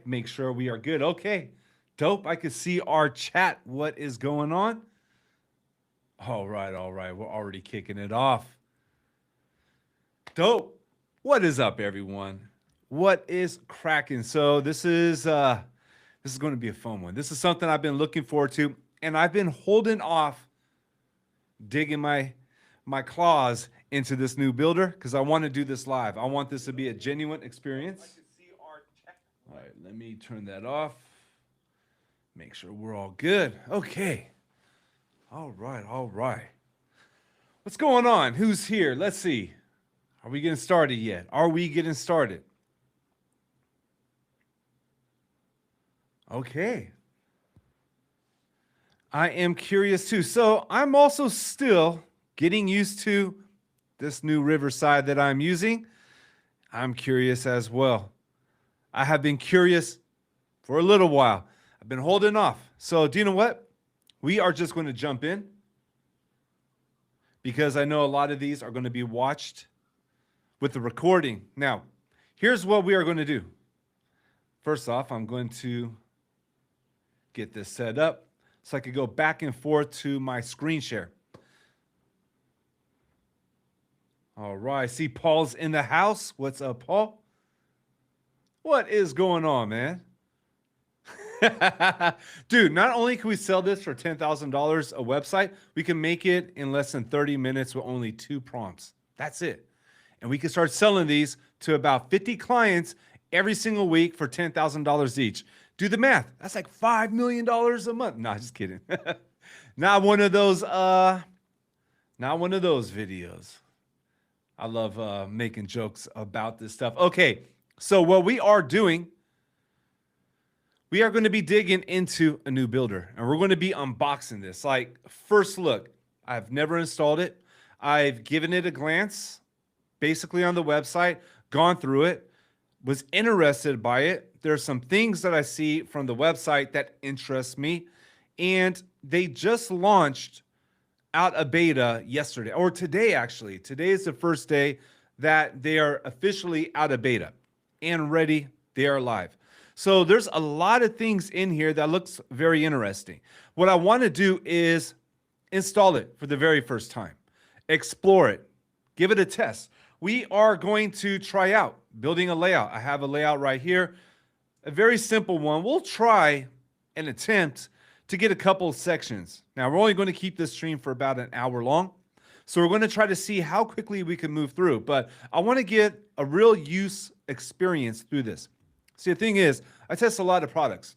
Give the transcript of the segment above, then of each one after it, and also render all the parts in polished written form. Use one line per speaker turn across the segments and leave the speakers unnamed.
Make sure we are good. Okay, dope. I can see our chat. What is going on? All right, all right. We're already kicking it off. Dope. What is up, everyone? What is cracking? So this is going to be a fun one. This is something I've been looking forward to, and I've been holding off digging my claws into this new builder because I want to do this live. I want this to be a genuine experience. All right, let me turn that off. Make sure we're all good. Okay. All right, all right. What's going on? Who's here? Let's see. Are we getting started yet? Are we getting started? Okay. I am curious too. So I'm also still getting used to this new Riverside that I'm using. I'm curious as well. I have been curious for a little while. I've been holding off. So do you know what? We are just going to jump in because I know a lot of these are going to be watched with the recording. Now, here's what we are going to do. First off, I'm going to get this set up so I could go back and forth to my screen share. All right, see Paul's in the house. What's up, Paul? What is going on, man? Dude, not only can we sell this for $10,000 a website, we can make it in less than 30 minutes with only 2 prompts. That's it. And we can start selling these to about 50 clients every single week for $10,000 each. Do the math. That's like $5 million a month. Nah, just kidding. Not one of those videos. I love making jokes about this stuff. Okay, so what we are doing, we are going to be digging into a new builder, and we're going to be unboxing this. Like, first look, I've never installed it. I've given it a glance, basically on the website, gone through it, was interested by it. There's some things that I see from the website that interest me, and they just launched out a beta yesterday, or today actually. Today is the first day that they are officially out of beta and ready. They are live. So there's a lot of things in here that looks very interesting. What I want to do is install it for the very first time, explore it, give it a test. We are going to try out building a layout. I have a layout right here, a very simple one. We'll try an attempt to get a couple of sections. Now, we're only going to keep this stream for about an hour long. So we're going to try to see how quickly we can move through. But I want to get a real use experience through this. See, the thing is, I test a lot of products.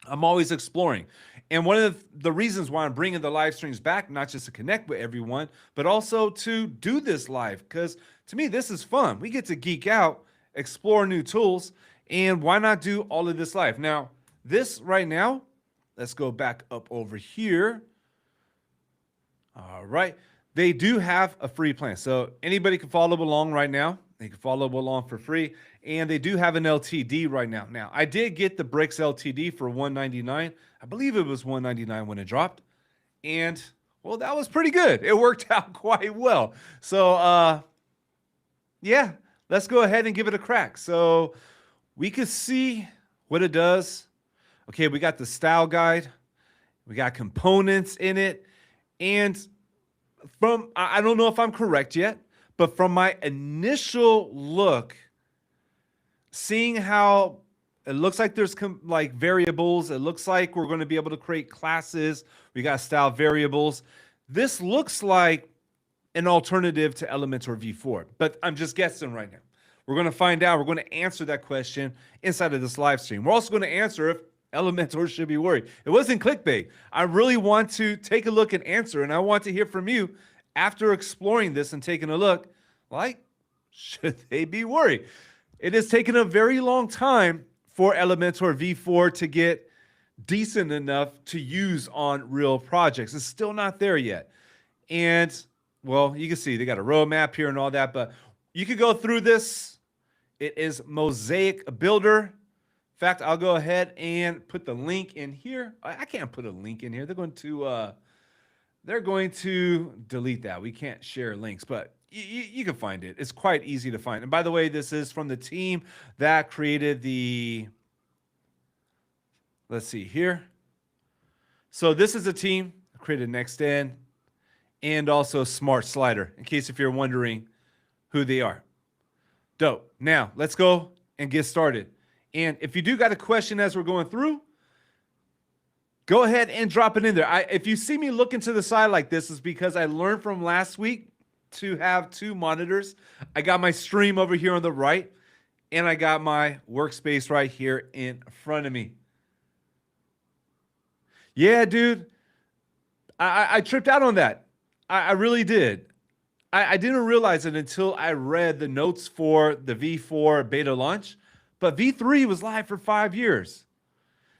I'm always exploring. And one of the reasons why I'm bringing the live streams back, not just to connect with everyone, but also to do this live. Because to me, this is fun. We get to geek out, explore new tools, and why not do all of this live? Now, this right now, let's go back up over here. All right. They do have a free plan. So anybody can follow along right now. They can follow along for free. And they do have an LTD right now. Now, I did get the Bricks LTD for $199. I believe it was $199 when it dropped. And, well, that was pretty good. It worked out quite well. So, yeah, let's go ahead and give it a crack. So we can see what it does. Okay, we got the style guide. We got components in it. And I don't know if I'm correct yet, but from my initial look, seeing how it looks like there's like variables, it looks like we're going to be able to create classes. We got style variables. This looks like an alternative to Elementor V4, but I'm just guessing right now. We're going to find out. We're going to answer that question inside of this live stream. We're also going to answer if Elementor should be worried. It wasn't clickbait. I really want to take a look and answer, and I want to hear from you after exploring this and taking a look, like, should they be worried? It has taken a very long time for Elementor V4 to get decent enough to use on real projects. It's still not there yet. And, well, you can see they got a roadmap here and all that, but you could go through this. It is Mosaic Builder. In fact, I'll go ahead and put the link in here. I can't put a link in here. They're going to delete that. We can't share links, but you can find it. It's quite easy to find. And by the way, this is from the team that created the let's see here. So this is a team. I created next in and also smart slider in case if you're wondering who they are. Dope. Now let's go and get started. And if you do got a question as we're going through, go ahead and drop it in there. If you see me looking to the side like this, is because I learned from last week to have two monitors. I got my stream over here on the right, and I got my workspace right here in front of me. Yeah, dude, I tripped out on that. I really did. I didn't realize it until I read the notes for the V4 beta launch, but V3 was live for 5 years.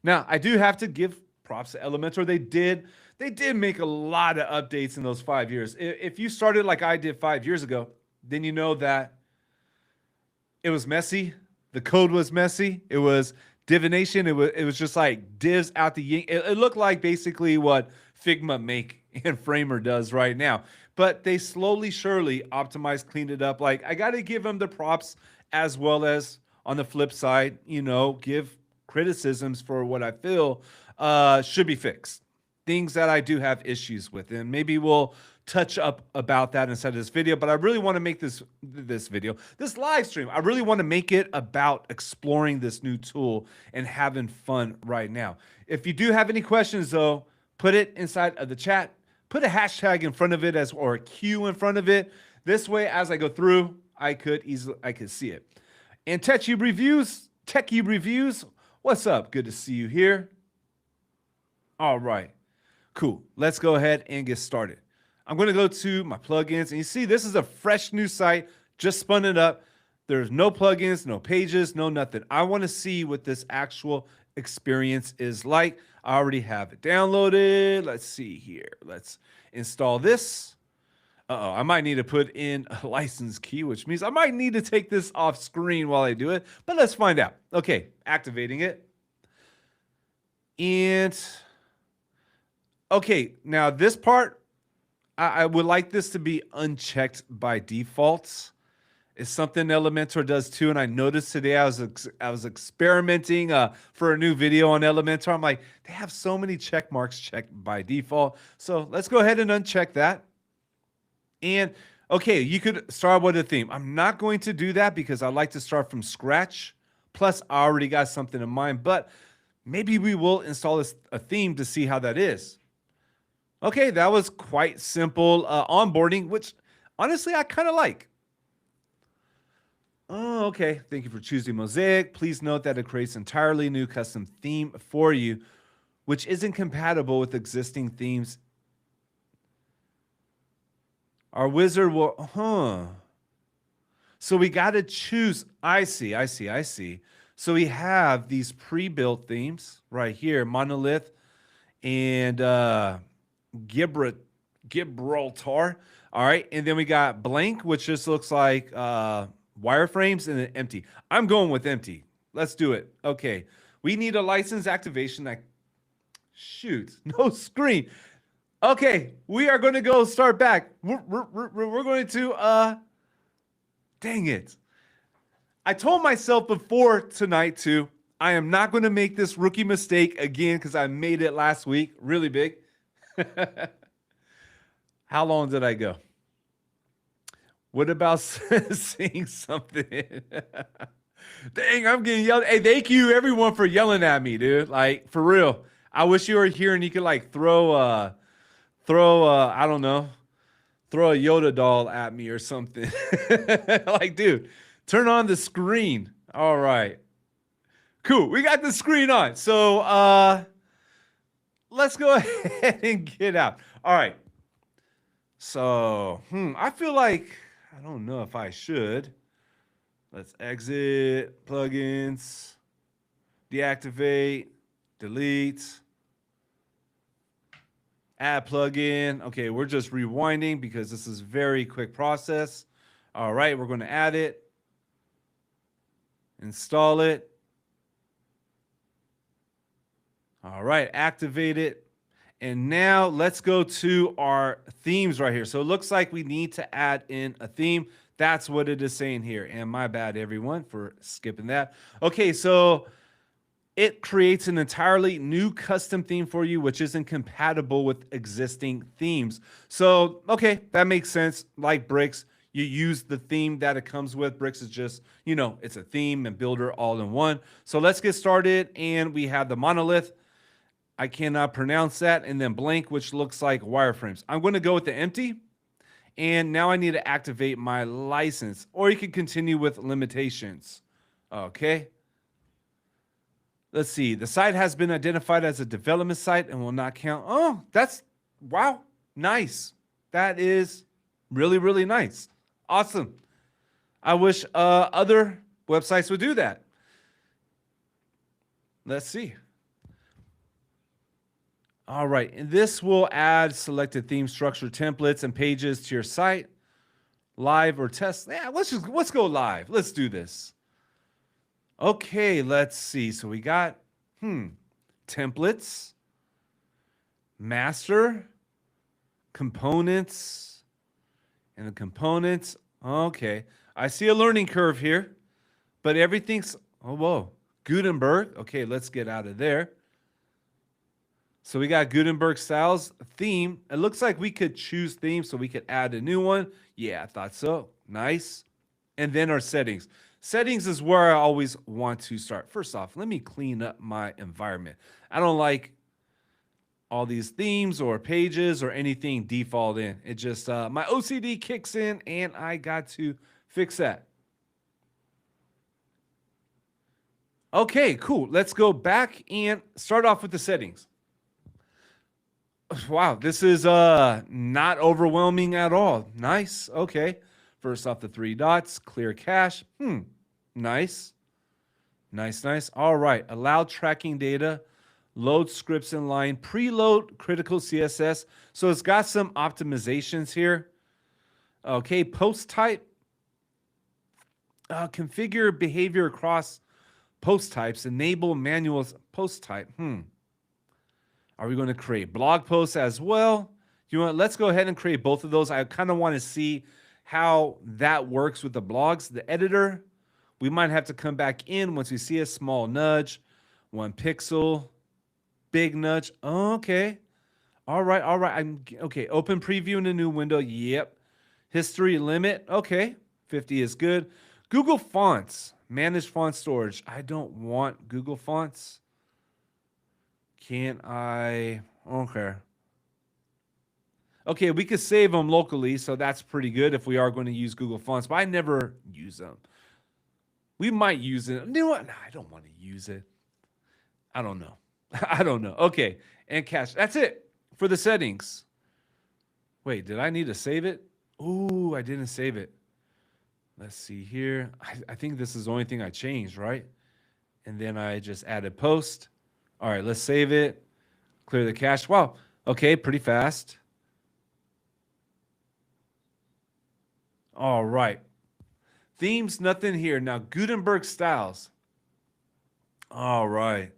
Now, I do have to give props to Elementor. They did make a lot of updates in those 5 years. If you started like I did 5 years ago, then you know that it was messy. The code was messy. It was divination. It was just like divs out the yin. It looked like basically what Figma-like and Framer does right now. But they slowly, surely optimized, cleaned it up. Like, I got to give them the props, as well as on the flip side, you know, give criticisms for what I feel should be fixed. Things that I do have issues with. And maybe we'll touch up about that inside of this video. But I really want to make this live stream, I really want to make it about exploring this new tool and having fun right now. If you do have any questions, though, put it inside of the chat. Put a hashtag in front of it or a Q in front of it. This way, as I go through, I could see it. And Techie Reviews, what's up? Good to see you here. All right, cool. Let's go ahead and get started. I'm going to go to my plugins, and you see this is a fresh new site. Just spun it up. There's no plugins, no pages, no nothing. I want to see what this actual experience is like. I already have it downloaded. Let's see here. Let's install this. I might need to put in a license key, which means I might need to take this off screen while I do it, but let's find out. Okay, activating it. And okay, now this part, I would like this to be unchecked by default. It's something Elementor does too, and I noticed today I was experimenting for a new video on Elementor. I'm like, they have so many check marks checked by default. So let's go ahead and uncheck that. And okay, you could start with a theme. I'm not going to do that because I like to start from scratch. Plus, I already got something in mind, but maybe we will install a theme to see how that is. Okay, that was quite simple onboarding, which honestly I kind of like. Oh, okay. Thank you for choosing Mosaic. Please note that it creates entirely new custom theme for you, which isn't compatible with existing themes. Our wizard will, So we got to choose. I see. So we have these pre-built themes right here, Monolith and Gibraltar. All right. And then we got blank, which just looks like wireframes, and then empty. I'm going with empty. Let's do it. Okay. We need a license activation. Shoot, no screen. Okay. We are going to go start back. We're going to, dang it. I told myself before tonight too, I am not going to make this rookie mistake again because I made it last week. Really big. How long did I go? What about seeing something? Dang, I'm getting yelled. Hey, thank you everyone for yelling at me, dude. Like, for real. I wish you were here and you could like throw I don't know, throw a Yoda doll at me or something. Like, dude, turn on the screen. All right. Cool. We got the screen on. So let's go ahead and get out. All right. So, I feel like, I don't know if I should. Let's exit, plugins, deactivate, delete, add plugin. Okay, we're just rewinding because this is a very quick process. All right, we're going to add it, install it. All right, activate it. And now let's go to our themes right here. So it looks like we need to add in a theme. That's what it is saying here. And my bad, everyone, for skipping that. Okay, so it creates an entirely new custom theme for you, which isn't compatible with existing themes. So, okay, that makes sense. Like Bricks, you use the theme that it comes with. Bricks is just, it's a theme and builder all in one. So let's get started. And we have the monolith. I cannot pronounce that. And then blank, which looks like wireframes. I'm going to go with the empty. And now I need to activate my license, or you can continue with limitations. Okay. Let's see. The site has been identified as a development site and will not count. Oh, wow. Nice. That is really, really nice. Awesome. I wish other websites would do that. Let's see. All right. And this will add selected theme structure templates and pages to your site. Live or test. Yeah, let's go live. Let's do this. Okay, let's see. So we got templates, master, components, and the components. Okay, I see a learning curve here, but everything's, Gutenberg. Okay, let's get out of there. So we got Gutenberg styles theme. It looks like we could choose theme, so we could add a new one. Yeah, I thought so. Nice. And then our settings. Settings is where I always want to start. First off, let me clean up my environment. I don't like all these themes or pages or anything default in. It just, my OCD kicks in and I got to fix that. Okay, cool. Let's go back and start off with the settings. Wow, this is not overwhelming at all. Nice. Okay. First off, the 3 dots, clear cache. Nice. Nice. All right. Allow tracking data, load scripts in line, preload critical CSS. So it's got some optimizations here. Okay. Post type. Configure behavior across post types. Enable manual post type. Are we going to create blog posts as well? Let's go ahead and create both of those. I kind of want to see how that works with the blogs. The editor, we might have to come back in once we see a small nudge, 1 pixel, big nudge. Okay. All right. Okay. Open preview in a new window. Yep. History limit. Okay. 50 is good. Google Fonts, manage font storage. I don't want Google Fonts. Can I? Okay, we could save them locally, so that's pretty good if we are going to use Google Fonts, but I never use them. We might use it. You know what? Nah, I don't want to use it. I don't know. I don't know. Okay, and cache. That's it for the settings. Wait, did I need to save it? Ooh, I didn't save it. Let's see here. I think this is the only thing I changed, right? And then I just added post. All right, let's save it. Clear the cache. Wow. Okay, pretty fast. All right. Themes, nothing here. Now, Gutenberg styles. All right.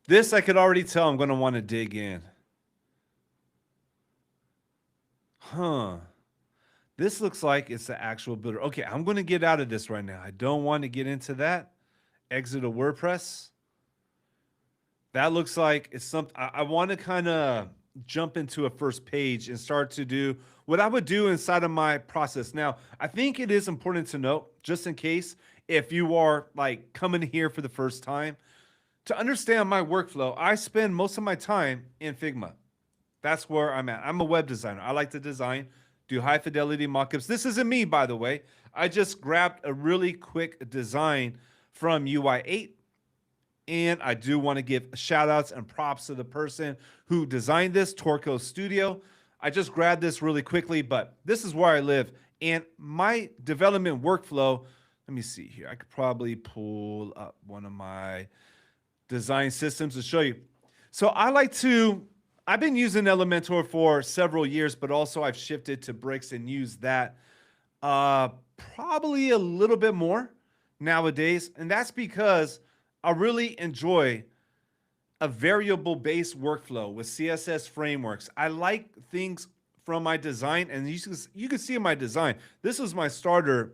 This I could already tell I'm going to want to dig in. This looks like it's the actual builder. Okay, I'm going to get out of this right now. I don't want to get into that. Exit a WordPress. That looks like it's something I want to kind of jump into a first page and start to do what I would do inside of my process. Now, I think it is important to note, just in case, if you are like coming here for the first time, to understand my workflow, I spend most of my time in Figma. That's where I'm at. I'm a web designer. I like to design, do high fidelity mockups. This isn't me, by the way. I just grabbed a really quick design from UI8. And I do want to give shout outs and props to the person who designed this, Torco Studio. I just grabbed this really quickly, but this is where I live. And my development workflow, let me see here. I could probably pull up one of my design systems to show you. So I've been using Elementor for several years, but also I've shifted to Bricks and use that probably a little bit more nowadays. And that's because I really enjoy a variable-based workflow with CSS frameworks. I like things from my design, and you can see in my design, this is my starter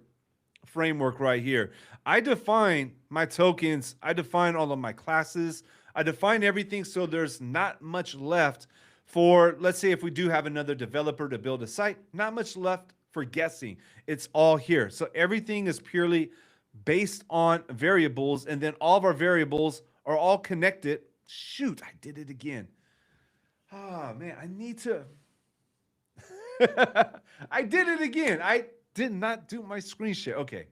framework right here. I define my tokens. I define all of my classes. I define everything so there's not much left for, let's say if we do have another developer to build a site, not much left for guessing. It's all here. So everything is purely based on variables, and then all of our variables are all connected. Shoot, I did it again. Oh man, I need to. I did it again. I did not do my screen share. Okay.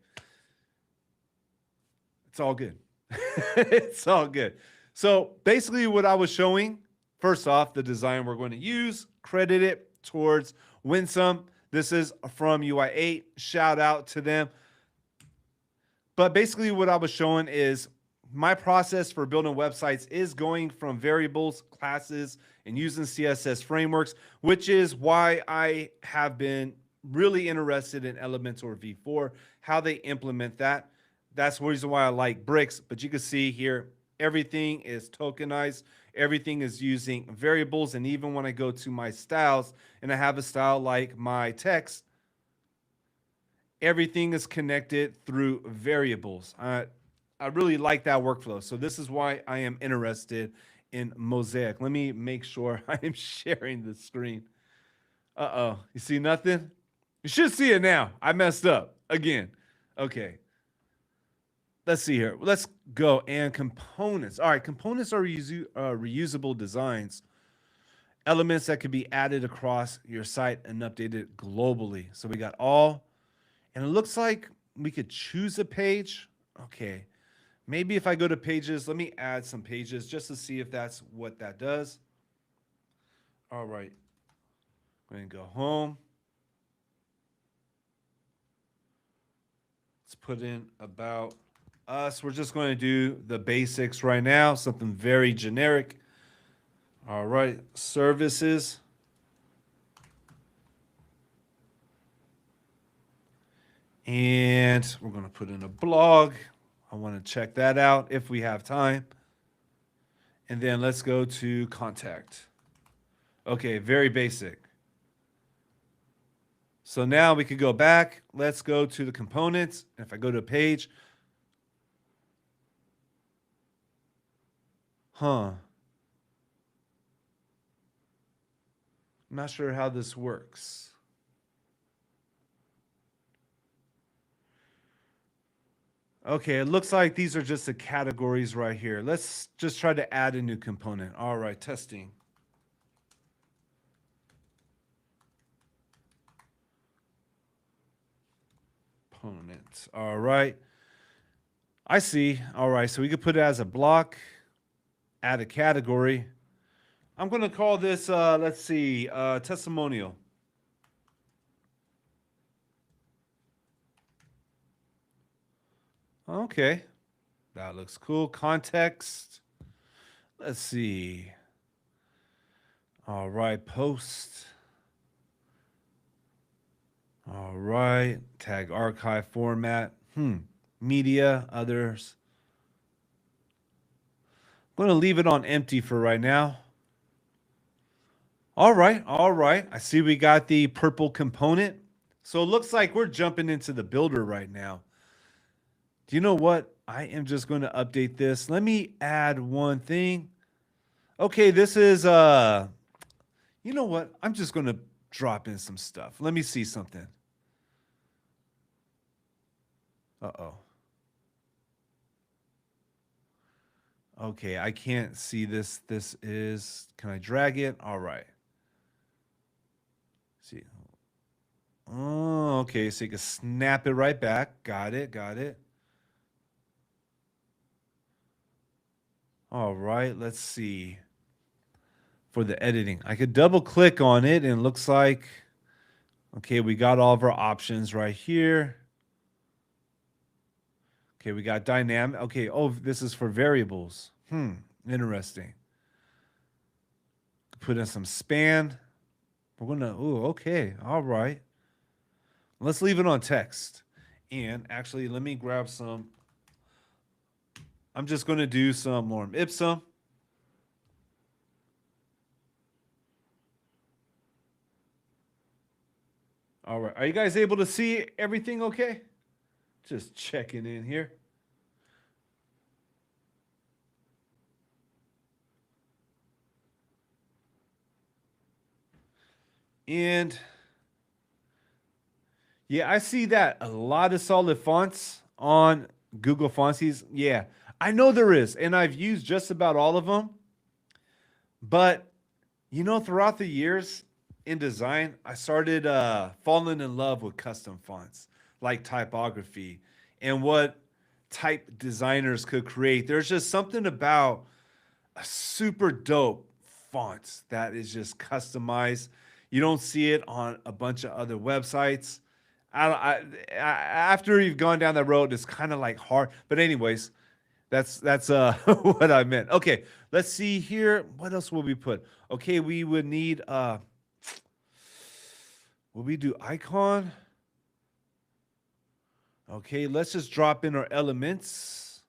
It's all good. It's all good. So basically what I was showing, first off, the design we're going to use, credit it towards Winsome. This is from UI8. Shout out to them. But basically what I was showing is my process for building websites is going from variables, classes, and using CSS frameworks, which is why I have been really interested in Elementor V4, how they implement that. That's the reason why I like bricks. But you can see here, everything is tokenized. Everything is using variables. And even when I go to my styles and I have a style like my text, everything is connected through variables. I really like that workflow. So this is why I am interested in Mosaic. Let me make sure I am sharing the screen. Uh-oh. You see nothing? You should see it now. I messed up again. Okay. Let's see here. Let's go. And components. All right. Components are reusable designs. Elements that can be added across your site and updated globally. So we got all. And it looks like we could choose a page. Okay. Maybe if I go to pages, let me add some pages just to see if that's what that does. All right. We're going to go home. Let's put in about us. We're just going to do the basics right now, something very generic. All right. Services. And we're going to put in a blog. I want to check that out if we have time. And then let's go to contact. Okay, very basic. So now we could go back. Let's go to the components. And if I go to a page, I'm not sure how this works. Okay, it looks like these are just the categories right here. Let's just try to add a new component. All right, testing. Component. All right. I see. All right, so we could put it as a block, add a category. I'm going to call this, let's see, testimonial. Okay, that looks cool. Context. Let's see. All right, post. All right, tag archive format. Media, others. I'm going to leave it on empty for right now. All right, all right. I see we got the purple component. So it looks like we're jumping into the builder right now. Do you know what? I am just going to update this. Let me add one thing. Okay, this is, you know what? I'm just going to drop in some stuff. Let me see something. Uh-oh. Okay, I can't see this. This is, can I drag it? All right. See. Oh, okay, so you can snap it right back. Got it, got it. All right, let's see. For the editing, I could double click on it and it looks like, okay, we got all of our options right here. Okay, we got dynamic. Okay, oh, this is for variables. Interesting. Put in some span. We're gonna, oh, okay, all right. Let's leave it on text. And actually, let me grab some. I'm just gonna do some lorem ipsum. All right, are you guys able to see everything okay? Just checking in here. And yeah, I see that a lot of solid fonts on Google Fontsies. Yeah, I know there is, and I've used just about all of them. But you know, throughout the years in design, I started falling in love with custom fonts, like typography and what type designers could create. There's just something about a super dope font that is just customized. You don't see it on a bunch of other websites. After you've gone down that road, it's kind of like hard. But anyways, that's what I meant. Okay, let's see here. What else will we put? Okay, we would need will we do icon? Okay, let's just drop in our elements.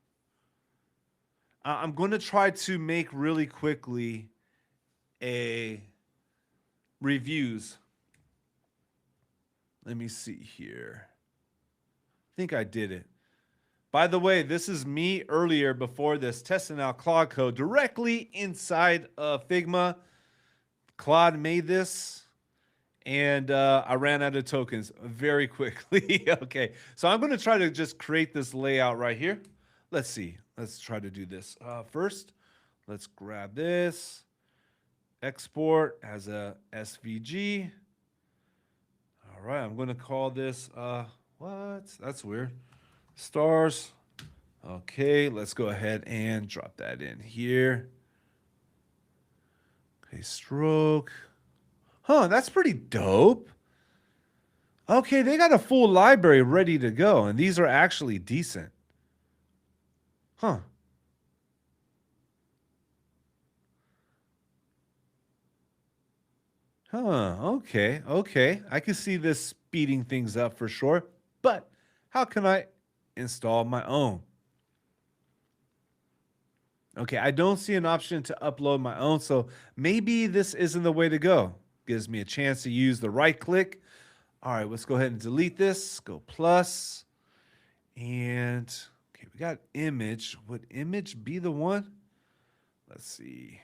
I'm going to try to make really quickly a reviews. Let me see here. I think I did it. By the way, this is me earlier before this testing out Claude code directly inside of Figma. Claude made this, and I ran out of tokens very quickly. Okay, so I'm going to try to just create this layout right here. Let's see. Let's try to do this. First, let's grab this, export as a SVG. All right, I'm going to call this, what? That's weird. Stars. Okay, let's go ahead and drop that in here. Okay, stroke. Huh, that's pretty dope. Okay, they got a full library ready to go, and these are actually decent. Huh. Huh, okay, okay. I can see this speeding things up for sure, but how can I install my own? Okay, I don't see an option to upload my own, so maybe this isn't the way to go. Gives me a chance to use the right click. All right, let's go ahead and delete this. Go plus. And okay, we got image. Would image be the one? Let's see.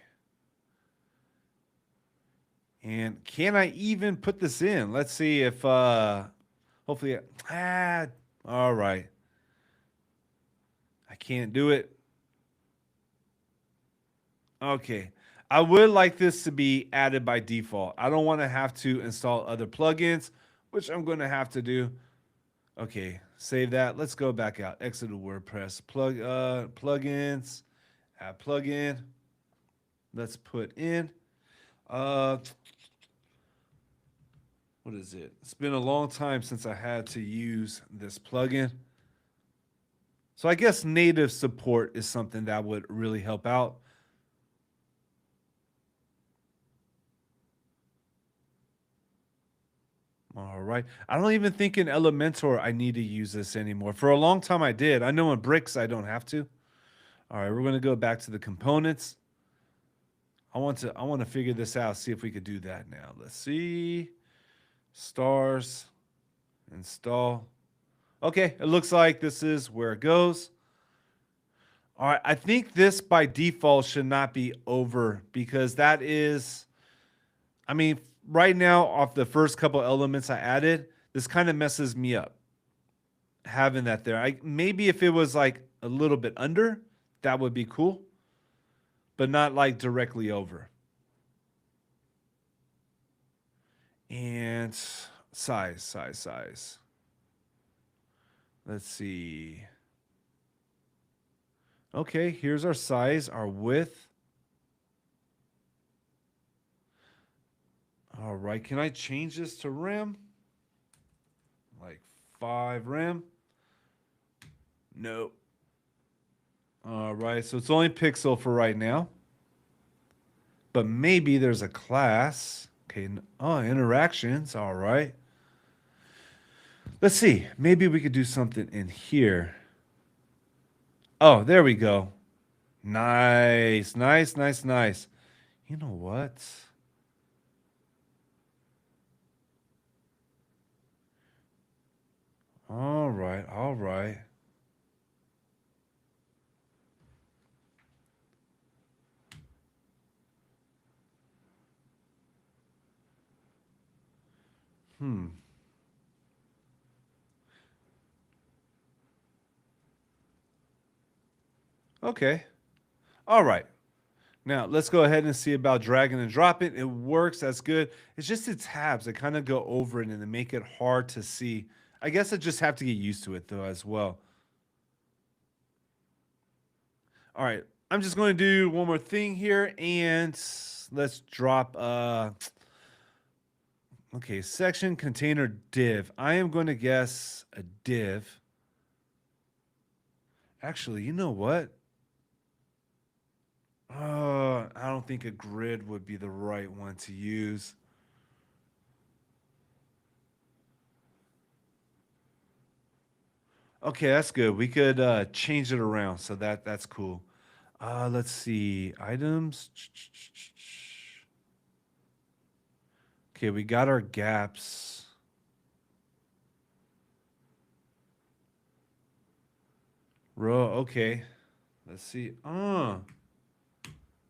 And can I even put this in? Let's see if hopefully all right. I can't do it. Okay. I would like this to be added by default. I don't want to have to install other plugins, which I'm going to have to do. Okay, save that. Let's go back out. Exit to WordPress. Plugins. Add plugin. Let's put in. What is it? It's been a long time since I had to use this plugin. So I guess native support is something that would really help out. All right. I don't even think in Elementor I need to use this anymore. For a long time I did. I know in Bricks I don't have to. All right, we're going to go back to the components. I want to figure this out, see if we could do that now. Let's see. Stars. Install. Okay, it looks like this is where it goes. All right, I think this by default should not be over because that is, I mean, right now off the first couple elements I added, this kind of messes me up having that there. Maybe if it was like a little bit under, that would be cool, but not like directly over. And size. Let's see. Okay, here's our size, our width. All right, can I change this to rem? Like 5 rem? Nope. All right, so it's only pixel for right now. But maybe there's a class. Okay, oh, interactions, all right. Let's see, maybe we could do something in here. Oh, there we go. Nice. You know what? All right. All right. Hmm. Okay. All right. Now let's go ahead and see about dragging and dropping. It works. That's good. It's just the tabs that kind of go over it and they make it hard to see. I guess I just have to get used to it though as well. All right. I'm just going to do one more thing here and let's drop okay, section container div. I am going to guess a div. Actually, you know what? I don't think a grid would be the right one to use. Okay, that's good. We could change it around, so that's cool. Let's see. Items. Okay, we got our gaps. Row, okay. Let's see.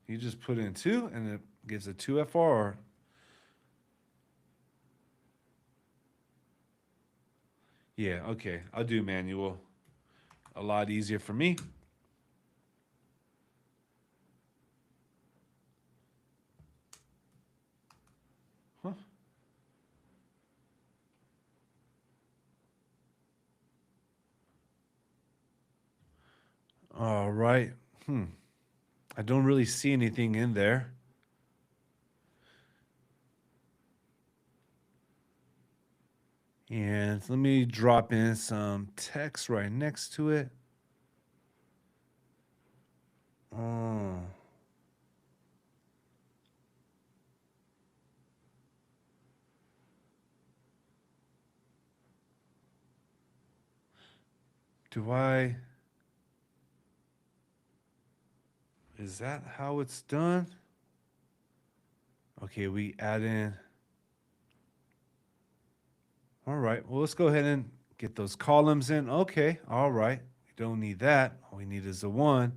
You just put in 2 and it gives a 2FR. Yeah, okay. I'll do manual. A lot easier for me. Huh. All right. I don't really see anything in there. And let me drop in some text right next to it. Oh. Do I? Is that how it's done? Okay, we add in. All right, well, let's go ahead and get those columns in. Okay, all right. We don't need that. All we need is the 1.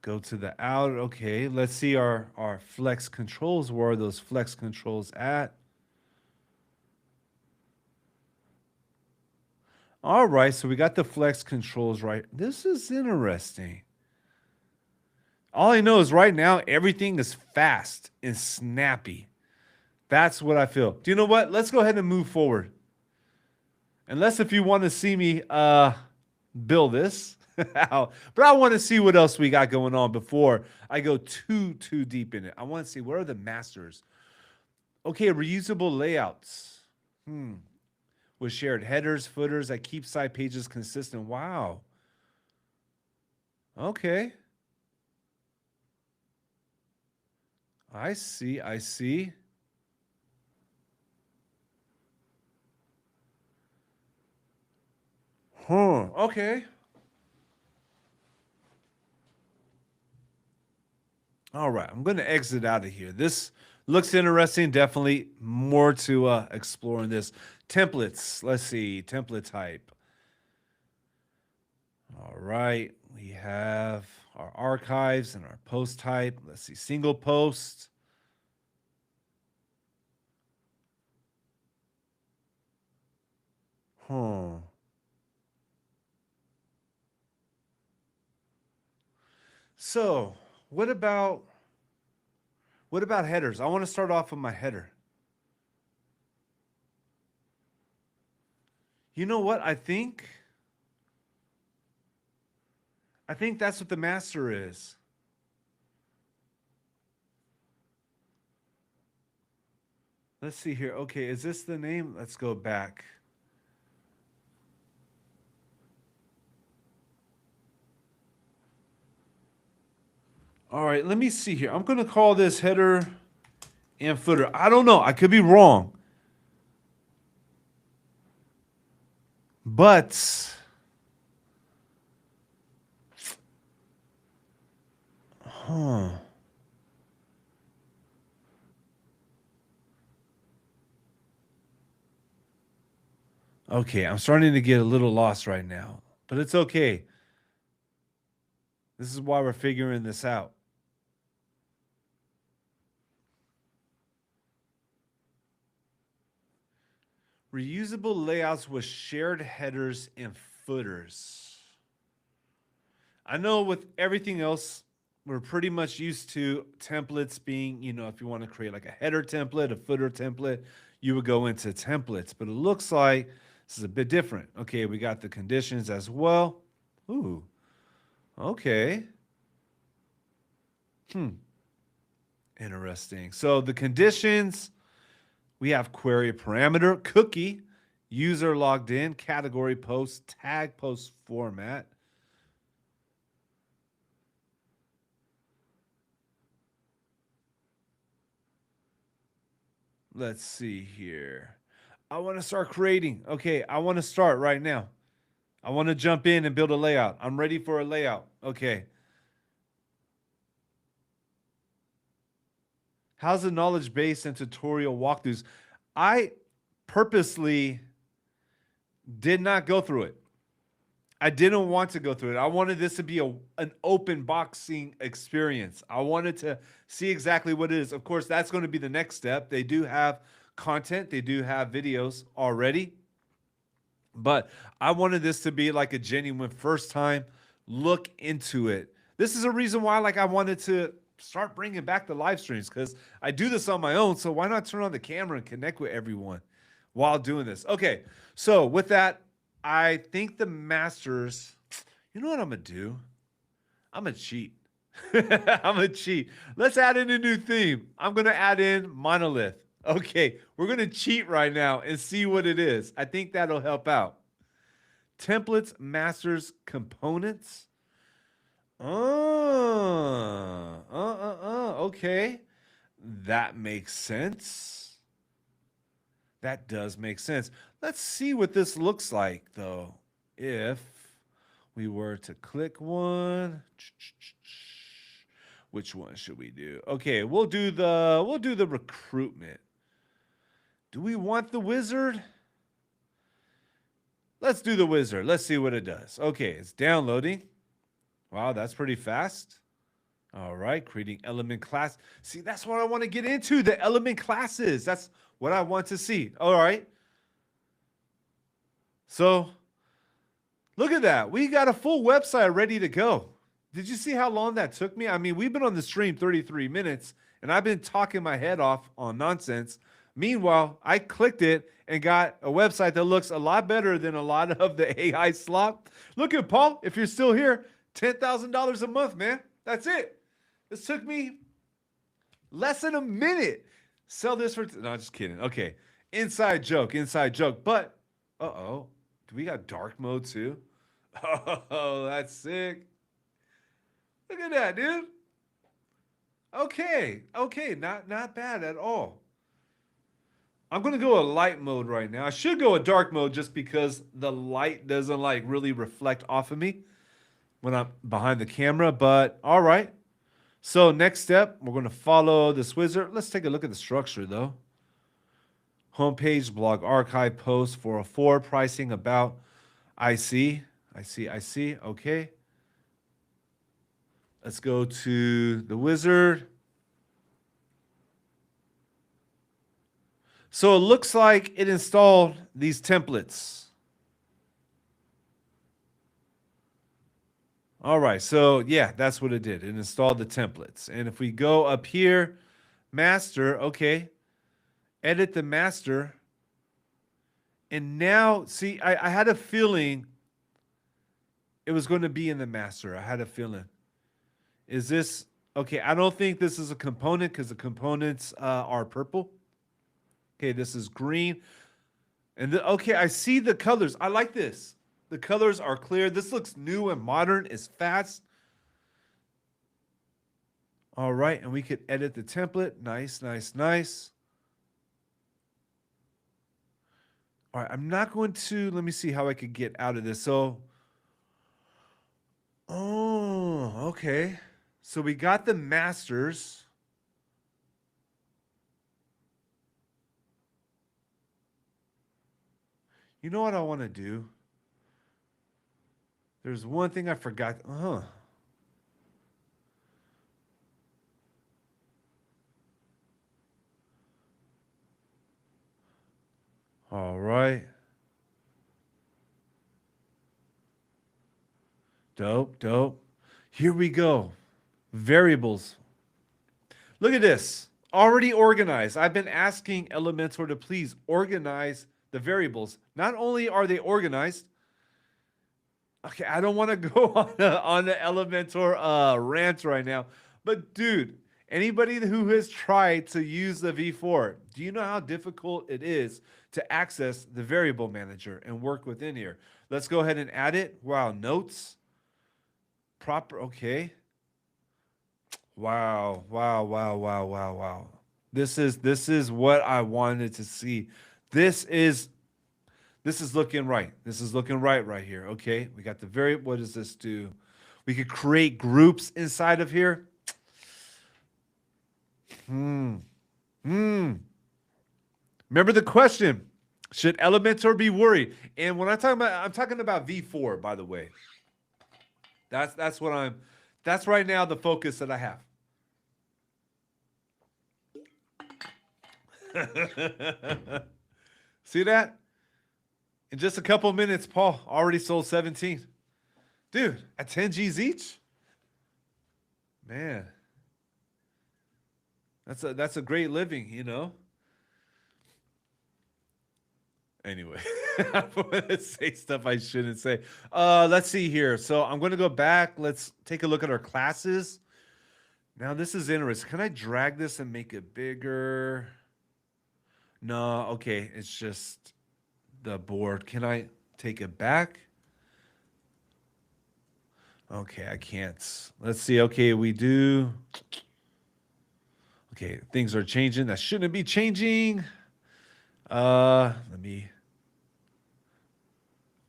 Go to the outer. Okay, let's see our flex controls. Where are those flex controls at? All right, so we got the flex controls right. This is interesting. All I know is right now everything is fast and snappy. That's what I feel. Do you know what? Let's go ahead and move forward. Unless if you want to see me build this. But I want to see what else we got going on before I go too deep in it. I want to see what are the masters. Okay, reusable layouts. With shared headers, footers that keep site pages consistent. Wow. Okay. I see. I see. Okay. All right. I'm going to exit out of here. This looks interesting. Definitely more to explore in this. Templates. Let's see. Template type. All right. We have our archives and our post type. Let's see. Single post. So, what about headers? I want to start off with my header. You know what? I think that's what the master is. Let's see here. Okay, is this the name? Let's go back. All right, let me see here. I'm going to call this header and footer. I don't know. I could be wrong. But Okay, I'm starting to get a little lost right now, but it's okay. This is why we're figuring this out. Reusable layouts with shared headers and footers. I know with everything else, we're pretty much used to templates being, if you want to create like a header template, a footer template, you would go into templates. But it looks like this is a bit different. Okay, we got the conditions as well. Ooh, okay. Interesting. So the conditions, we have query parameter, cookie, user logged in, category post, tag post format. Let's see here. I want to start creating. Okay, I want to start right now. I want to jump in and build a layout. I'm ready for a layout. Okay. How's the knowledge base and tutorial walkthroughs? I purposely did not go through it. I didn't want to go through it. I wanted this to be an open boxing experience. I wanted to see exactly what it is. Of course, that's going to be the next step. They do have content, they do have videos already, but I wanted this to be like a genuine first time look into it. This is a reason why I wanted to start bringing back the live streams, because I do this on my own. So why not turn on the camera and connect with everyone while doing this? Okay, so with that, I think the masters, you know what I'm gonna do? I'm gonna cheat. I'm gonna cheat. Let's add in a new theme. I'm gonna add in monolith. Okay, we're gonna cheat right now and see what it is. I think that'll help out. Templates, masters, components. Okay. That makes sense. That does make sense. Let's see what this looks like, though. If we were to click one, which one should we do? Okay, we'll do the recruitment. Do we want the wizard? Let's do the wizard. Let's see what it does. Okay, it's downloading. Wow, that's pretty fast. All right, creating element class. See, that's what I want to get into, the element classes. That's what I want to see. All right. So look at that. We got a full website ready to go. Did you see how long that took me? I mean, we've been on the stream 33 minutes and I've been talking my head off on nonsense. Meanwhile, I clicked it and got a website that looks a lot better than a lot of the AI slop. Look at Paul, if you're still here, $10,000 a month, man. That's it. This took me less than a minute. Sell this for, no, just kidding. Okay. Inside joke. But, uh-oh. Do we got dark mode too? Oh, that's sick. Look at that, dude. Okay. Not bad at all. I'm going to go a light mode right now. I should go a dark mode just because the light doesn't really reflect off of me when I'm behind the camera, but all right. So next step, we're going to follow this wizard. Let's take a look at the structure though. Homepage, blog archive, post, 404, pricing, about. I see. Okay. Let's go to the wizard. So it looks like it installed these templates. All right, so yeah, that's what it did. It installed the templates. And if we go up here, master, okay, edit the master. And now, see, I had a feeling it was going to be in the master. I had a feeling. Is this, okay, I don't think this is a component because the components are purple. Okay, this is green. And okay, I see the colors. I like this. The colors are clear. This looks new and modern. It's fast. All right, and we could edit the template. Nice. All right, I'm not going to, let me see how I could get out of this. So, oh, okay. So we got the masters. You know what I want to do? There's one thing I forgot. All right. Dope, dope. Here we go. Variables. Look at this. Already organized. I've been asking Elementor to please organize the variables. Not only are they organized, okay, I don't want to go on the Elementor rant right now, but dude, anybody who has tried to use the V4, do you know how difficult it is to access the variable manager and work within here? Let's go ahead and add it. Wow, notes, proper, okay. Wow, wow, wow, wow, wow, wow. This is what I wanted to see. This is looking right. This is looking right here. Okay, we got the variable. What does this do? We could create groups inside of here. Remember the question: should Elementor be worried? And when I'm talking about V4, by the way. That's what I'm. That's right now the focus that I have. See that? In just a couple of minutes, Paul already sold 17. Dude, at 10 G's each? Man. That's a great living, you know? Anyway, I'm going to say stuff I shouldn't say. Let's see here. So I'm going to go back. Let's take a look at our classes. Now, this is interesting. Can I drag this and make it bigger? No, okay. It's just the board. Can I take it back? Okay, I can't. Let's see. Okay, we do. Okay, things are changing. That shouldn't be changing. Let me.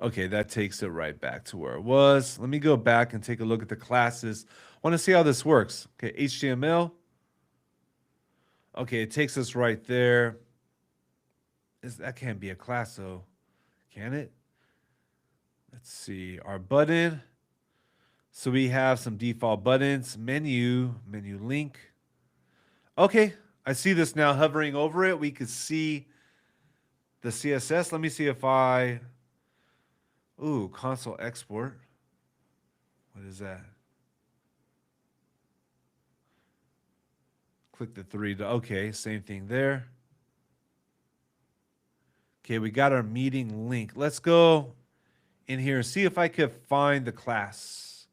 Okay, that takes it right back to where it was. Let me go back and take a look at the classes. I want to see how this works. Okay, HTML. Okay, it takes us right there. That can't be a class, though. Can it? Let's see. Our button. So we have some default buttons. Menu link. Okay, I see this now hovering over it. We could see the CSS. Let me see if I... Ooh, console export. What is that? Click the three. Okay, same thing there. Okay, we got our meeting link. Let's go in here and see if I could find the class.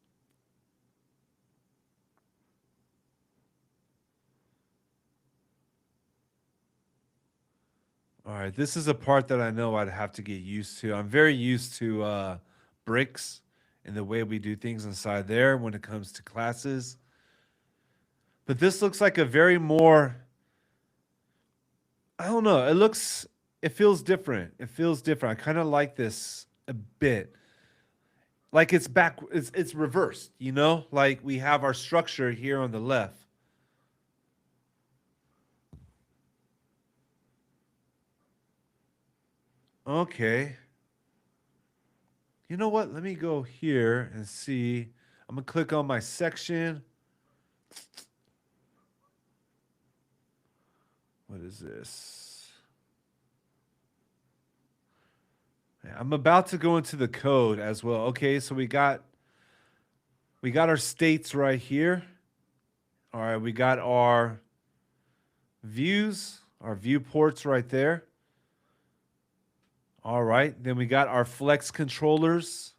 All right, this is a part that I know I'd have to get used to. I'm very used to bricks and the way we do things inside there when it comes to classes. But this looks like a very more, I don't know, it feels different. It feels different. I kind of like this a bit. Like it's reversed, you know? Like we have our structure here on the left. Okay. You know what? Let me go here and see. I'm going to click on my section. What is this? I'm about to go into the code as well. Okay, so we got our states right here. All right, we got our views, our viewports right there. All right, then we got our flex controllers.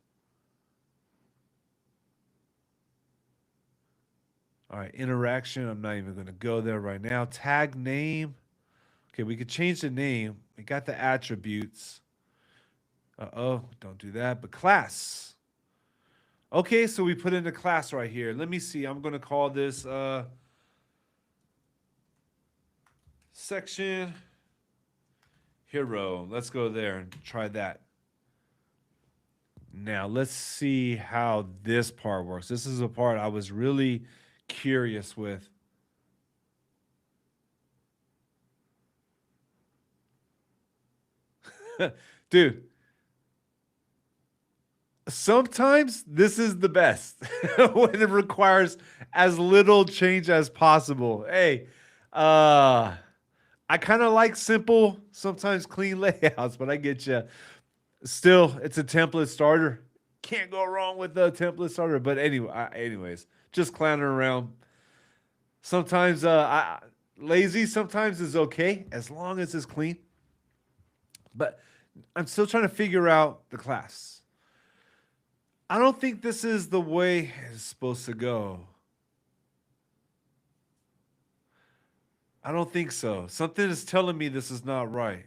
All right, interaction. I'm not even going to go there right now. Tag name. Okay, we could change the name. We got the attributes. Uh-oh, don't do that. But class. Okay, so we put in the class right here. Let me see. I'm going to call this section hero. Let's go there and try that. Now, let's see how this part works. This is a part I was really curious with. Dude, Sometimes this is the best when it requires as little change as possible. Hey, I kind of like simple, sometimes clean layouts, but I get you. Still, it's a template starter. Can't go wrong with the template starter. But anyway, anyways, just clowning around. Sometimes lazy sometimes is okay as long as it's clean. But I'm still trying to figure out the class. I don't think this is the way it's supposed to go. I don't think so. Something is telling me this is not right.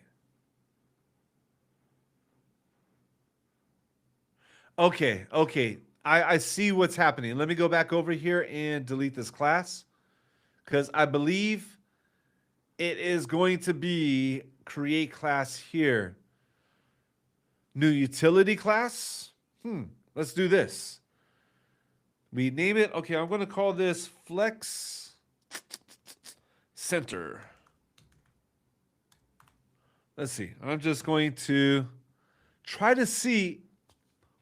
Okay. I see what's happening. Let me go back over here and delete this class because I believe it is going to be create class here. New utility class. Let's do this. We name it. Okay, I'm going to call this Flex Center. Let's see. I'm just going to try to see.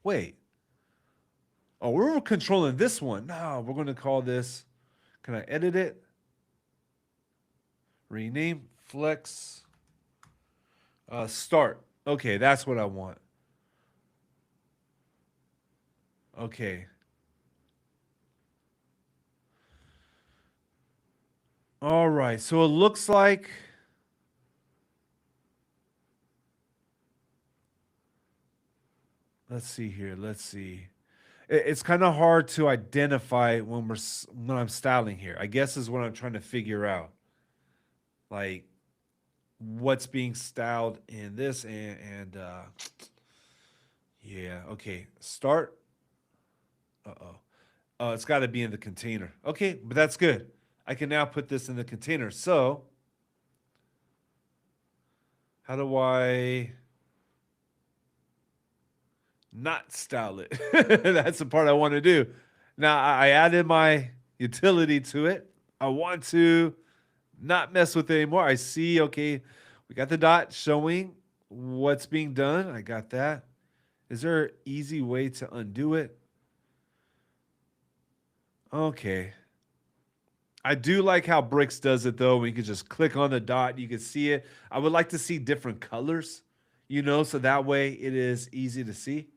Wait. Oh, we're controlling this one. No, we're going to call this. Can I edit it? Rename Flex Start. Okay, that's what I want. Okay. All right. So it looks like let's see here. Let's see. It's kind of hard to identify when I'm styling here. I guess is what I'm trying to figure out. Like what's being styled in this and yeah, okay. Start. Uh-oh. Oh, it's got to be in the container. Okay, but that's good. I can now put this in the container. So, how do I not style it? That's the part I want to do. Now, I added my utility to it. I want to not mess with it anymore. I see, okay, we got the dot showing what's being done. I got that. Is there an easy way to undo it? Okay. I do like how Bricks does it though. We can just click on the dot, you can see it. I would like to see different colors, so that way it is easy to see.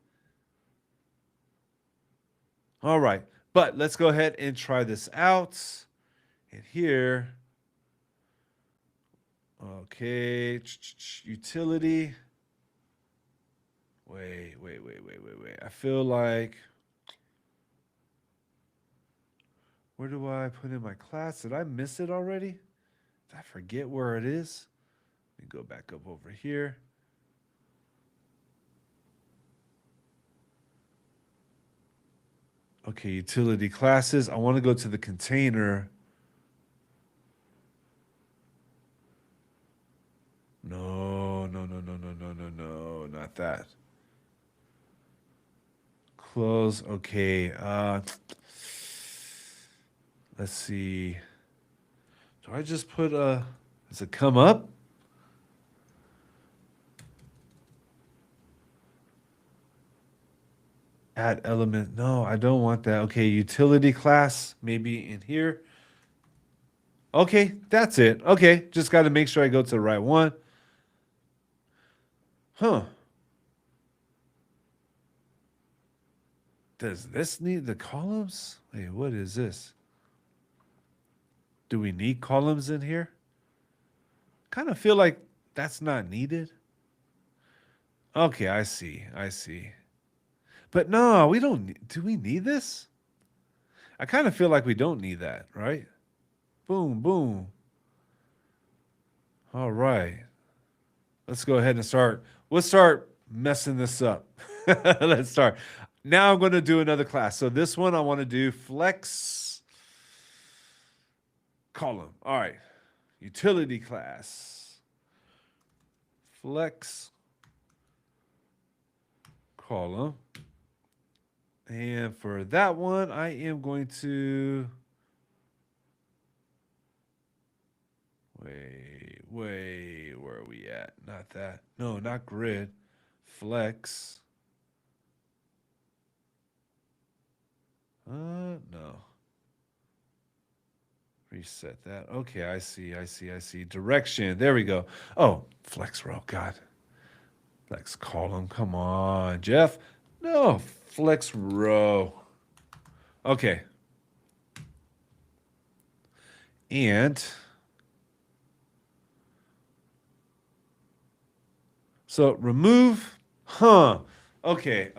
All right, but let's go ahead and try this out. And here, okay, utility. Wait. I feel like, where do I put in my class? Did I miss it already? Did I forget where it is? Let me go back up over here. Okay, utility classes. I want to go to the container. No, not that. Close. Okay. Let's see. Do I just put does it come up? Add element. No, I don't want that. Okay, utility class, maybe in here. Okay, that's it. Okay, just got to make sure I go to the right one. Huh. Does this need the columns? Wait, what is this? Do we need columns in here? Kind of feel like that's not needed. Okay, I see. But no, we don't. Do we need this? I kind of feel like we don't need that, right? Boom, boom. All right. Let's go ahead and start. We'll start messing this up. Let's start. Now I'm going to do another class. So this one I want to do flex column. All right. Utility class. Flex column. And for that one, I am going to wait, where are we at? Not that. No, not grid. Flex. No. Reset that. Okay, I see. Direction. There we go. Oh, flex row. God. Flex column. Come on, Jeff. No, flex row. Okay. And so remove. Huh. Okay.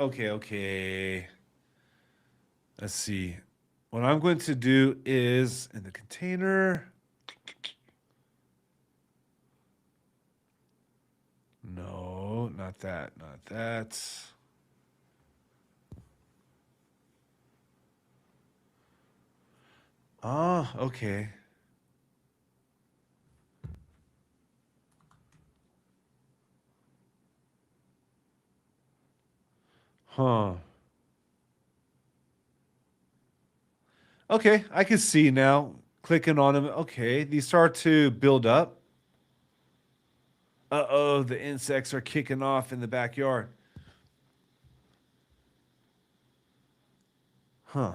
Let's see. What I'm going to do is in the container. No, not that. Ah, okay. Huh. Okay, I can see now. Clicking on them. Okay, these start to build up. Uh-oh, the insects are kicking off in the backyard. Huh.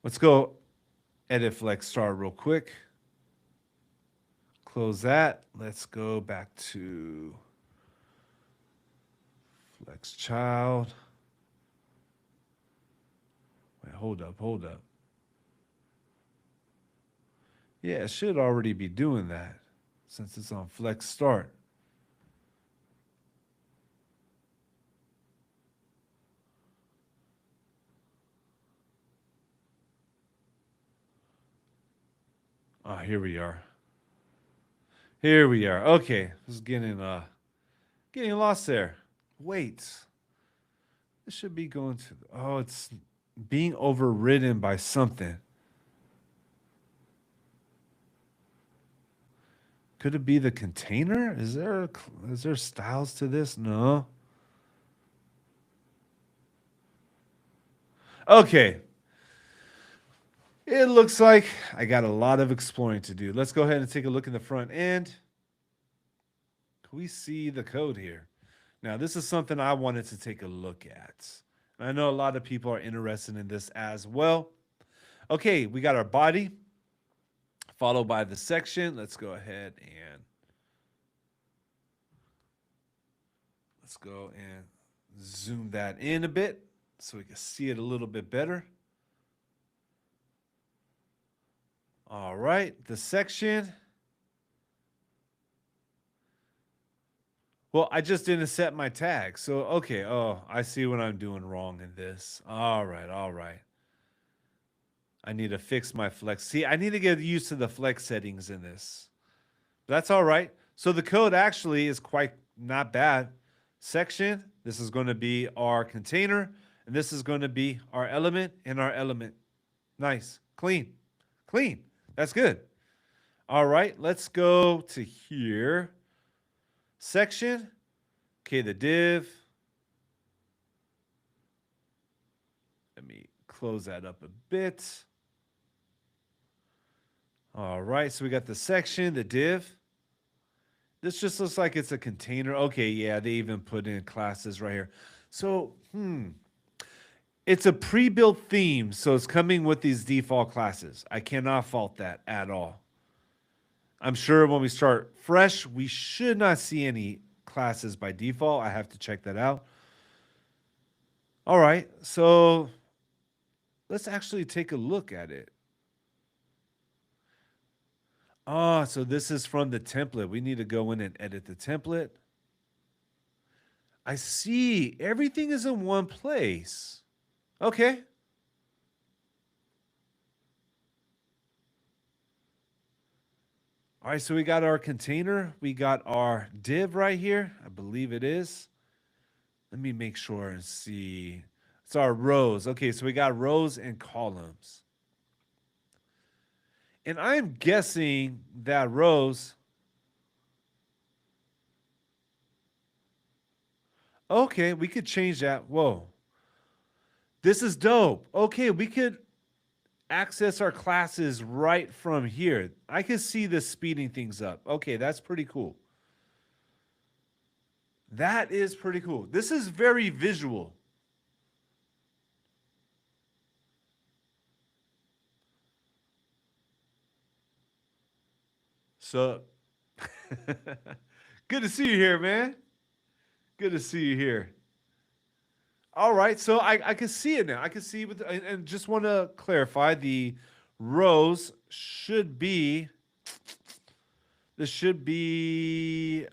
Let's go edit flex star real quick. Close that. Let's go back to flex child. Wait, hold up. Yeah, it should already be doing that since it's on flex start. Ah, here we are. Okay, this is getting lost there. Wait. This should be going to it's being overridden by something. Could it be the container? Is there styles to this? No. Okay. It looks like I got a lot of exploring to do. Let's go ahead and take a look in the front end. Can we see the code here? Now, this is something I wanted to take a look at. I know a lot of people are interested in this as well. Okay, we got our body, followed by the section. Let's go ahead and let's go and zoom that in a bit so we can see it a little bit better. All right, the section. Well, I just didn't set my tag. So, okay. Oh, I see what I'm doing wrong in this. All right. I need to fix my flex. See, I need to get used to the flex settings in this. That's all right. So the code actually is quite not bad. Section, this is going to be our container, and this is going to be our element and our element. Nice. Clean. That's good. All right, let's go to here. Section. Okay, the div. Let me close that up a bit. All right, so we got the section, the div. This just looks like it's a container. Okay, yeah, they even put in classes right here. So, it's a pre-built theme, so it's coming with these default classes. I cannot fault that at all. I'm sure when we start fresh, we should not see any classes by default. I have to check that out. All right, so let's actually take a look at it. Oh, so this is from the template. We need to go in and edit the template. I see. Everything is in one place. Okay. All right, so we got our container. We got our div right here. I believe it is. Let me make sure and see. It's our rows. Okay, so we got rows and columns. And I'm guessing that rows. Okay, we could change that. Whoa. This is dope. Okay, we could access our classes right from here. I can see this speeding things up. Okay, that's pretty cool. That is pretty cool. This is very visual. So good to see you here, man. Good to see you here. All right, so I can see it now. I can see with and just want to clarify the rows should be this should be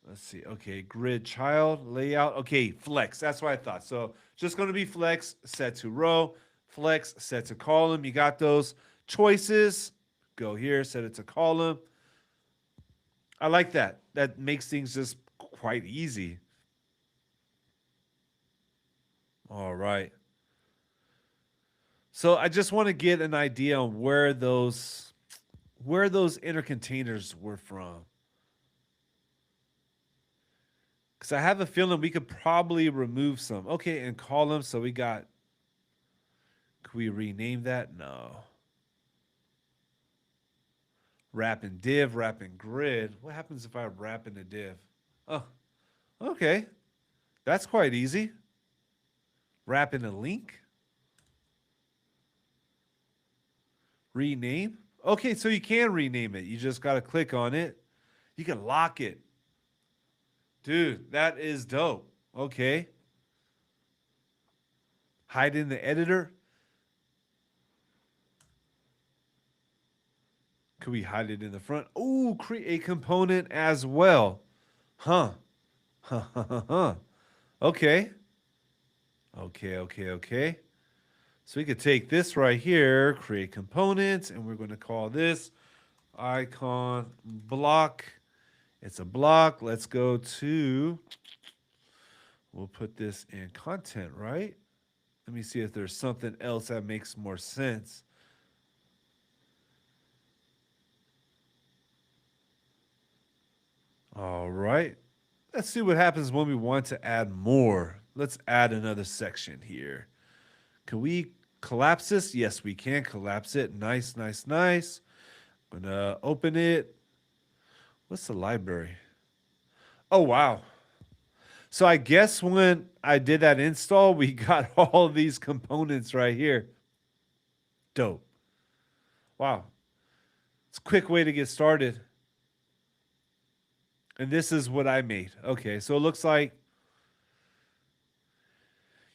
let's see. Okay, grid child layout. Okay, flex. That's what I thought. So just going to be flex set to row, flex set to column. You got those choices. Go here, set it to column. I like that. That makes things just quite easy. All right. So I just want to get an idea on where those inner containers were from. Because I have a feeling we could probably remove some. Okay, and column. So we got, could we rename that? No. Wrap in div, wrap in grid. What happens if I wrap in a div? Oh, okay. That's quite easy. Wrap in a link. Rename. Okay, so you can rename it. You just got to click on it. You can lock it. Dude, that is dope. Okay. Hide in the editor. Could we hide it in the front? Oh, create a component as well. Huh. Huh, huh, huh, huh. Okay. Okay. So we could take this right here, create components, and we're going to call this icon block. It's a block. Let's go to, we'll put this in content, right? Let me see if there's something else that makes more sense. All right. Let's see what happens when we want to add more. Let's add another section here. Can we collapse this? Yes, we can collapse it. Nice. I'm going to open it. What's the library? Oh, wow. So I guess when I did that install, we got all of these components right here. Dope. Wow. It's a quick way to get started. And this is what I made. Okay, so it looks like,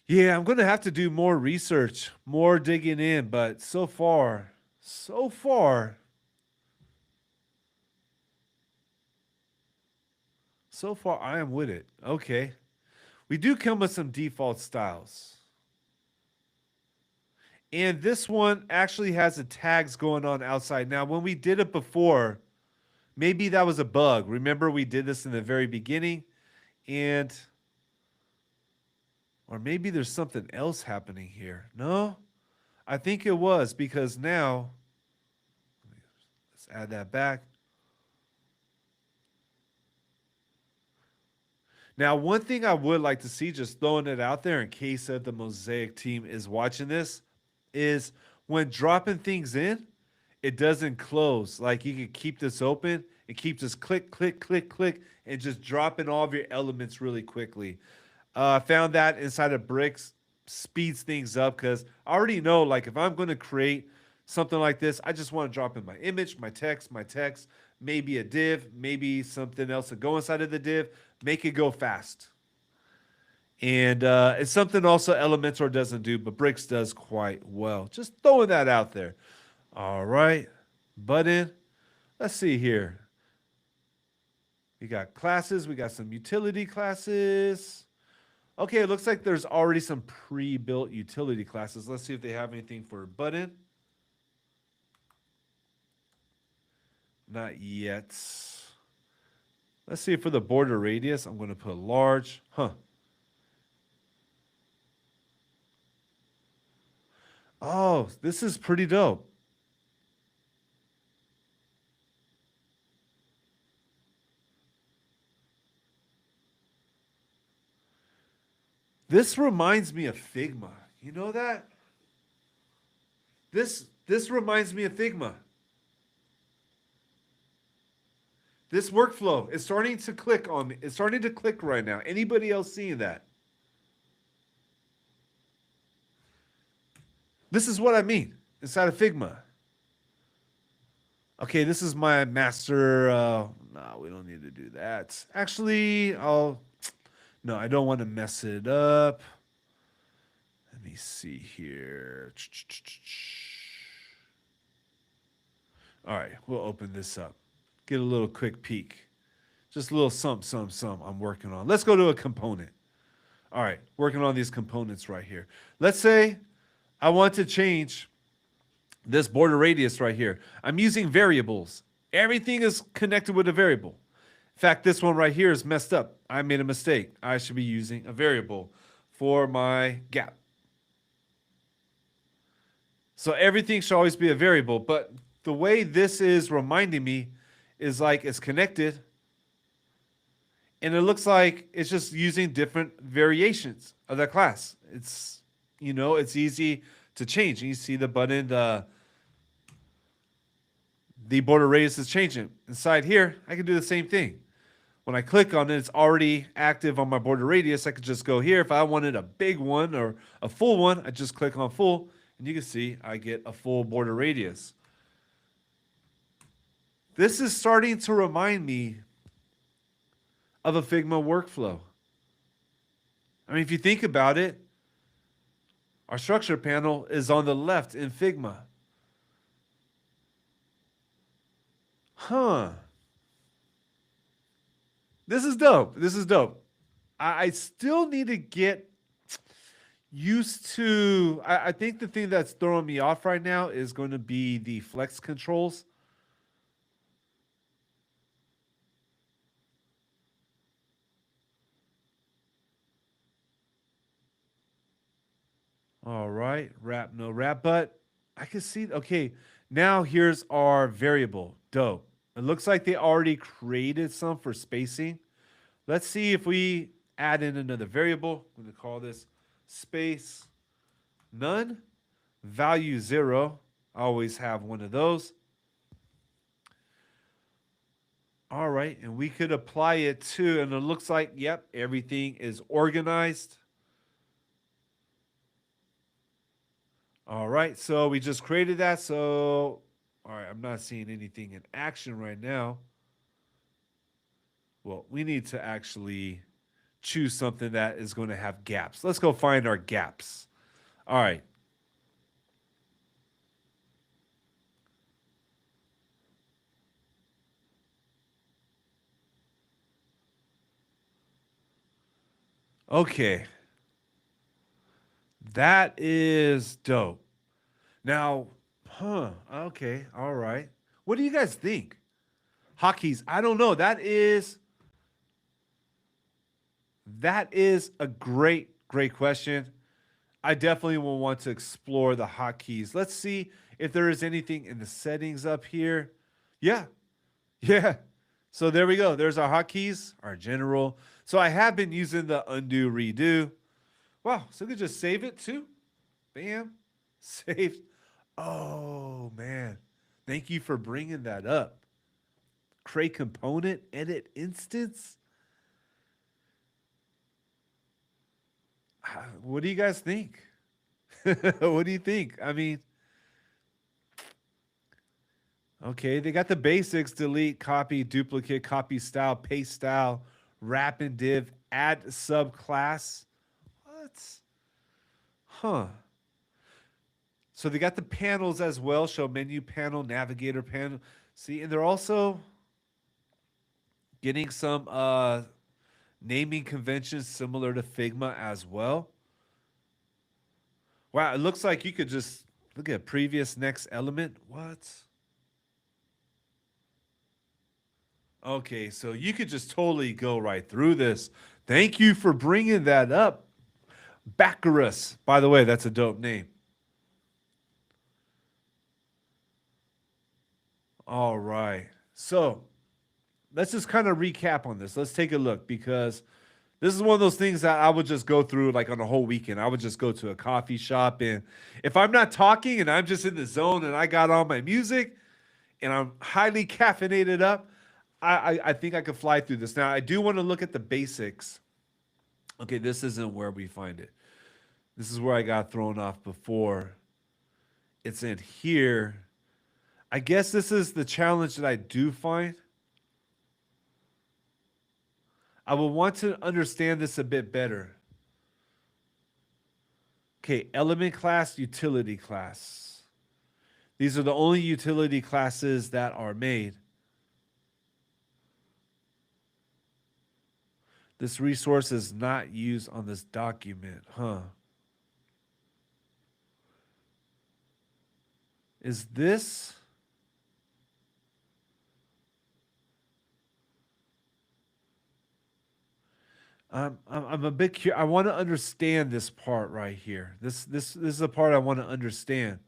yeah, I'm going to have to do more research, more digging in. But so far, I am with it. Okay. We do come with some default styles. And this one actually has the tags going on outside. Now, when we did it before, maybe that was a bug. Remember, we did this in the very beginning, or maybe there's something else happening here. No, I think it was because now, let's add that back. Now, one thing I would like to see, just throwing it out there in case that the Mosaic team is watching this, is when dropping things in, it doesn't close. Like you can keep this open and keep just click, and just dropping all of your elements really quickly. I found that inside of Bricks speeds things up because I already know, like, if I'm going to create something like this, I just want to drop in my image, my text, maybe a div, maybe something else to go inside of the div, make it go fast. And it's something also Elementor doesn't do, but Bricks does quite well. Just throwing that out there. All right. Button. Let's see here. We got classes. We got some utility classes. Okay, it looks like there's already some pre-built utility classes. Let's see if they have anything for button. Not yet. Let's see for the border radius. I'm going to put large. Huh. Oh, this is pretty dope. This reminds me of Figma. You know that? This reminds me of Figma. This workflow is starting to click on me. It's starting to click right now. Anybody else seeing that? This is what I mean inside of Figma. Okay, this is my master. No, we don't need to do that. Actually, no, I don't want to mess it up. Let me see here. All right, we'll open this up. Get a little quick peek. Just a little some I'm working on. Let's go to a component. All right, working on these components right here. Let's say I want to change this border radius right here. I'm using variables. Everything is connected with a variable. In fact, this one right here is messed up. I made a mistake. I should be using a variable for my gap. So everything should always be a variable, but the way this is reminding me is like it's connected, and it looks like it's just using different variations of that class. It's, it's easy to change. You see the button, the border radius is changing. Inside here, I can do the same thing. When I click on it, it's already active on my border radius. I could just go here. If I wanted a big one or a full one, I just click on full, and you can see I get a full border radius. This is starting to remind me of a Figma workflow. I mean, if you think about it, our structure panel is on the left in Figma. Huh. This is dope. This is dope. I still need to get used to, I think the thing that's throwing me off right now is going to be the flex controls. All right, wrap, no wrap, but I can see, okay, now here's our variable, dope. It looks like they already created some for spacing. Let's see if we add in another variable. I'm going to call this space none, value 0. I always have one of those. All right, and we could apply it to, and it looks like, yep, everything is organized. All right, so we just created that. So, all right, I'm not seeing anything in action right now. Well, we need to actually choose something that is going to have gaps. Let's go find our gaps. All right. Okay. That is dope. Now, okay, all right. What do you guys think? Hotkeys, I don't know. That is a great question. I definitely will want to explore the hotkeys. Let's see if there is anything in the settings up here. Yeah, yeah. So there we go. There's our hotkeys, our general. So I have been using the undo redo. Wow, so we could just save it too. Bam, saved. Oh man, thank you for bringing that up. Create component, edit instance. What do you guys think? What do you think? I mean, okay, they got the basics: delete, copy, duplicate, copy style, paste style, wrap and div, add subclass. What? Huh. So they got the panels as well. Show menu panel, navigator panel. See, and they're also getting some naming conventions similar to Figma as well. Wow, it looks like you could just look at previous next element. What? Okay, so you could just totally go right through this. Thank you for bringing that up. Baccarus. By the way, that's a dope name. All right. So let's just kind of recap on this. Let's take a look because this is one of those things that I would just go through like on a whole weekend. I would just go to a coffee shop, and if I'm not talking and I'm just in the zone and I got on my music and I'm highly caffeinated up, I think I could fly through this. Now I do want to look at the basics. Okay, this isn't where we find it. This is where I got thrown off before. it's in here. I guess this is the challenge that I do find. I will want to understand this a bit better. Okay, element class, utility class. These are the only utility classes that are made. This resource is not used on this document, huh? Is this? I'm a bit curious. I want to understand this part right here. This is the part I want to understand.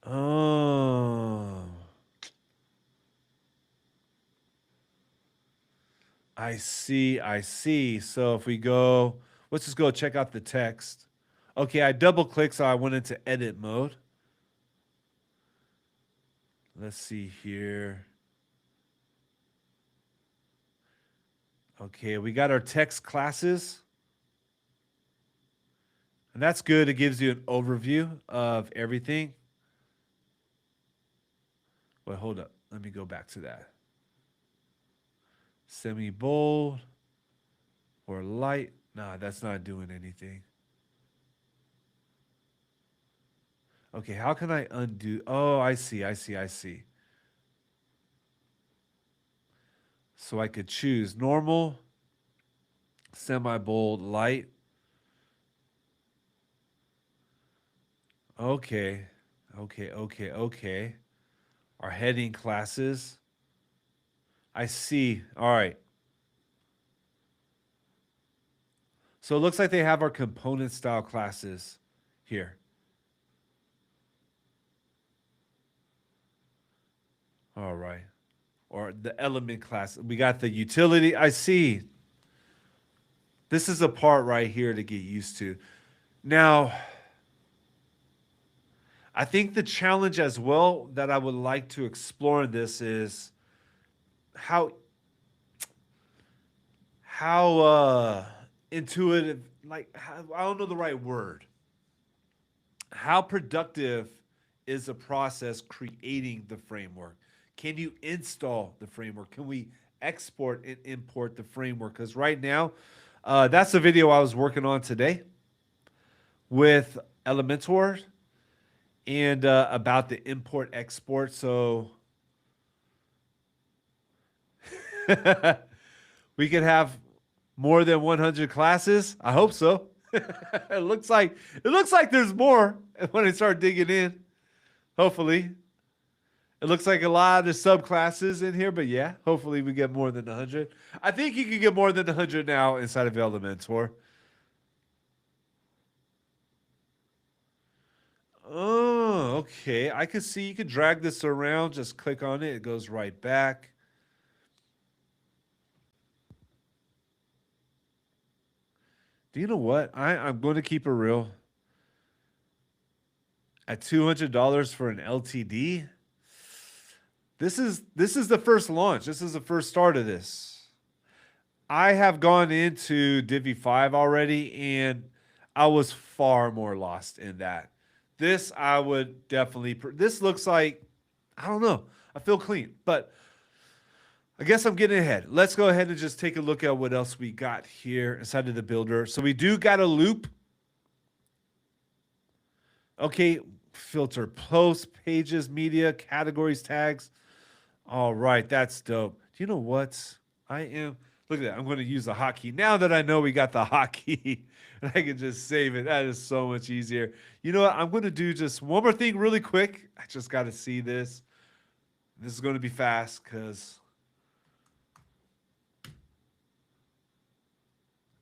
Oh, I see. I see. So if we go, let's just go check out the text. Okay, I double clicked, so I went into edit mode. Let's see here. Okay, we got our text classes. And that's good. It gives you an overview of everything. Wait, hold up. Let me go back to that. Semi-bold or light. Nah, that's not doing anything. Okay, how can I undo? Oh, I see, I see, I see. So I could choose normal, semi-bold, light. Okay, okay. Our heading classes. I see. All right. So it looks like they have our component style classes here. All right. Or the element class. We got the utility. I see. This is a part right here to get used to. Now, I think the challenge as well that I would like to explore in this is how intuitive, like how, I don't know the right word. How productive is the process creating the framework? Can you install the framework? Can we export and import the framework? Because right now, that's the video I was working on today with Elementor and about the import export. So we could have more than 100 classes. I hope so. It looks like there's more when I start digging in. Hopefully. It looks like a lot of subclasses in here, but yeah, hopefully we get more than 100. I think you can get more than 100 now inside of Elementor. Oh, okay. I can see you can drag this around. Just click on it. It goes right back. Do you know what? I'm going to keep it real. At $200 for an LTD, this is the first launch. This is the first start of this. I have gone into Divi 5 already, and I was far more lost in that. This I would definitely. This looks like, I don't know. I feel clean, but I guess I'm getting ahead. Let's go ahead and just take a look at what else we got here inside of the builder. So we do got a loop. Okay, filter posts, pages, media, categories, tags. All right, that's dope. Do you know what? Look at that. I'm going to use the hotkey. Now that I know we got the hotkey, I can just save it. That is so much easier. You know what? I'm going to do just one more thing really quick. I just got to see this. This is going to be fast because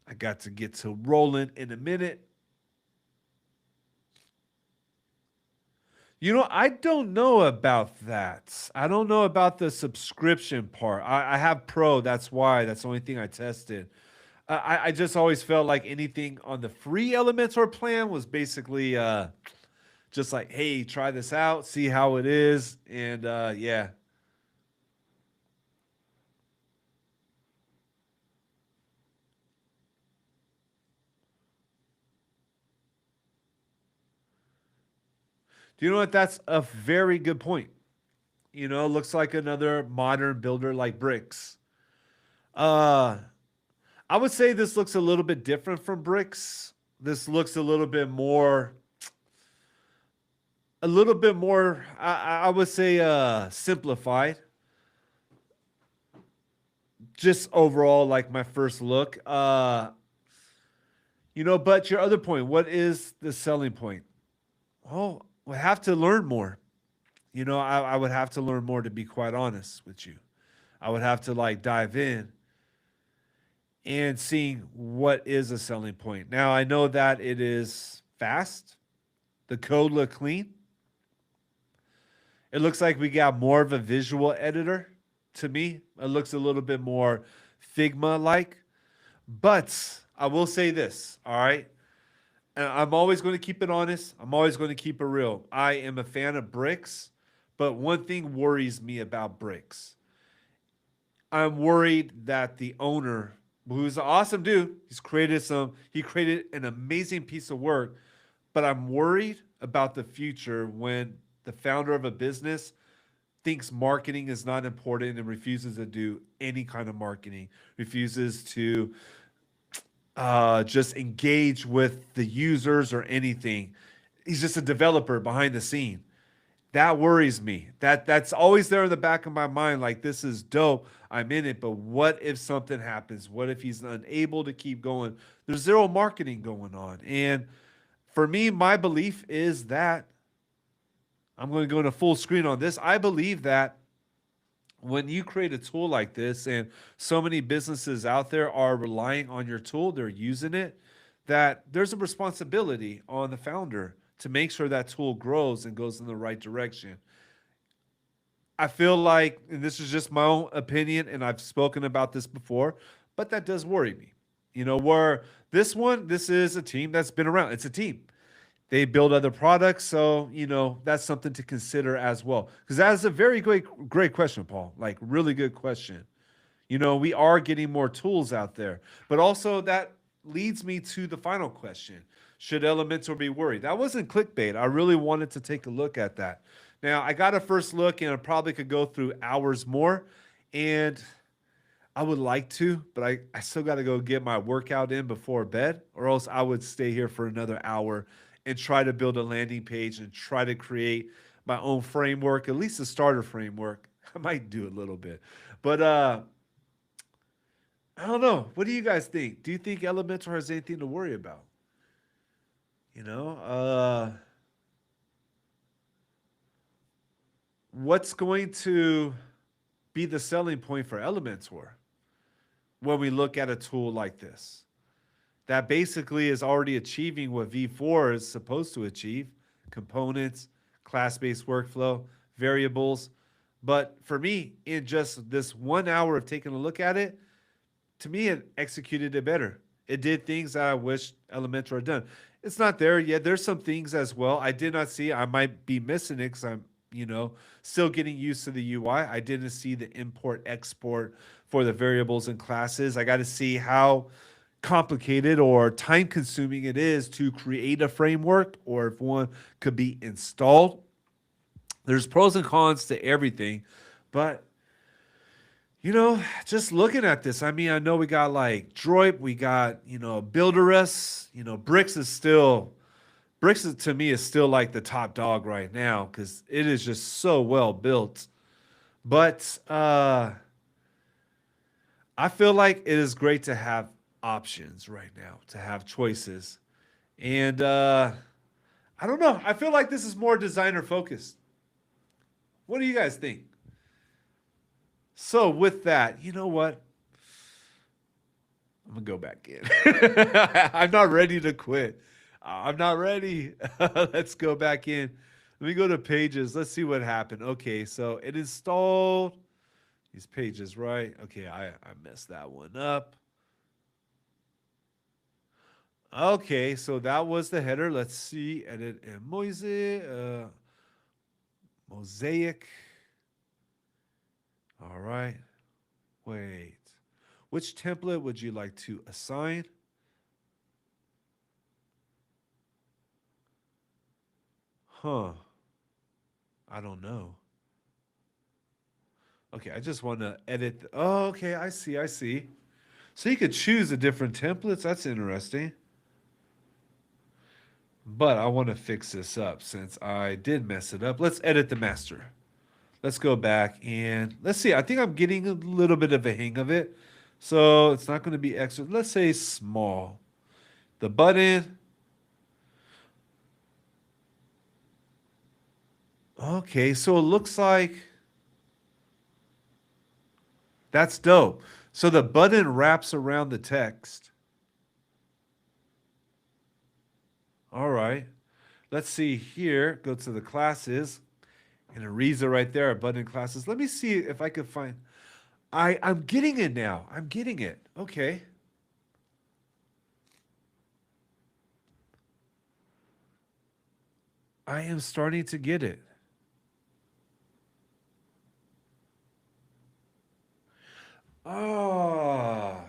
I got to get to rolling in a minute. You know, I don't know about that. I don't know about the subscription part. I have Pro. That's why. That's the only thing I tested. I just always felt like anything on the free Elementor plan was basically just like, hey, try this out, see how it is. And yeah. Do you know what? That's a very good point. You know, looks like another modern builder like bricks. Uh, I would say this looks a little bit different from bricks. This looks a little bit more. I would say simplified. Just overall, like my first look. You know, but your other point, what is the selling point? Well, we have to learn more. You know, I would have to learn more to be quite honest with you. I would have to like dive in and seeing what is a selling point. Now, I know that it is fast. The code look clean. It looks like we got more of a visual editor to me. It looks a little bit more Figma-like. But I will say this, all right? And I'm always going to keep it honest. I'm always going to keep it real. I am a fan of bricks, but one thing worries me about bricks. I'm worried that the owner, who's an awesome dude, he created an amazing piece of work, but I'm worried about the future when the founder of a business thinks marketing is not important and refuses to do any kind of marketing, refuses to just engage with the users or anything. He's just a developer behind the scene. That worries me. That's always there in the back of my mind. Like, this is dope. I'm in it, but what if something happens? What if he's unable to keep going? There's zero marketing going on. And for me, my belief is that I'm going to go into full screen on this. I believe that when you create a tool like this, and so many businesses out there are relying on your tool, they're using it, that there's a responsibility on the founder to make sure that tool grows and goes in the right direction. I feel like, and this is just my own opinion, and I've spoken about this before, but that does worry me. You know, where this is a team that's been around. It's a team. They build other products, so you know that's something to consider as well. Because that is a very great question, Paul. Like, really good question. You know, we are getting more tools out there, but also that leads me to the final question: should Elementor be worried? That wasn't clickbait. I really wanted to take a look at that. Now, I got a first look, and I probably could go through hours more, and I would like to, but I still got to go get my workout in before bed, or else I would stay here for another hour and try to build a landing page and try to create my own framework, at least a starter framework. I might do a little bit, but I don't know. What do you guys think? Do you think Elementor has anything to worry about? You know, what's going to be the selling point for Elementor when we look at a tool like this that basically is already achieving what V4 is supposed to achieve: components, class-based workflow, variables. But for me, in just this 1 hour of taking a look at it, to me, it executed it better. It did things that I wish Elementor had done. It's not there yet. There's some things as well I did not see. I might be missing it because I'm, you know, still getting used to the UI. I didn't see the import export for the variables and classes. I got to see how complicated or time consuming it is to create a framework, or if one could be installed. There's pros and cons to everything, but you know, just looking at this, I mean, I know we got like Droid, we got, you know, Builderess, you know, Bricks to me is still like the top dog right now because it is just so well built. But I feel like it is great to have options right now, to have choices. And I don't know. I feel like this is more designer focused. What do you guys think? So with that, you know what? I'm gonna go back in. I'm not ready to quit. I'm not ready. Let's go back in. Let me go to pages. Let's see what happened. Okay, so it installed these pages, right? Okay, I messed that one up. Okay, so that was the header. Let's see. Edit in Mosaic. All right. Wait. Which template would you like to assign? Huh. I don't know. Okay, I just want to edit. Oh, okay, I see, I see. So you could choose the different templates. That's interesting. But I want to fix this up since I did mess it up. Let's edit the master. Let's go back and let's see. I think I'm getting a little bit of a hang of it. So it's not going to be extra. Let's say small. The button. Okay, so it looks like that's dope. So the button wraps around the text. All right. Let's see here. Go to the classes. And it reads it right there, button classes. Let me see if I could find. I'm getting it now. I'm getting it. Okay. I am starting to get it. Ah.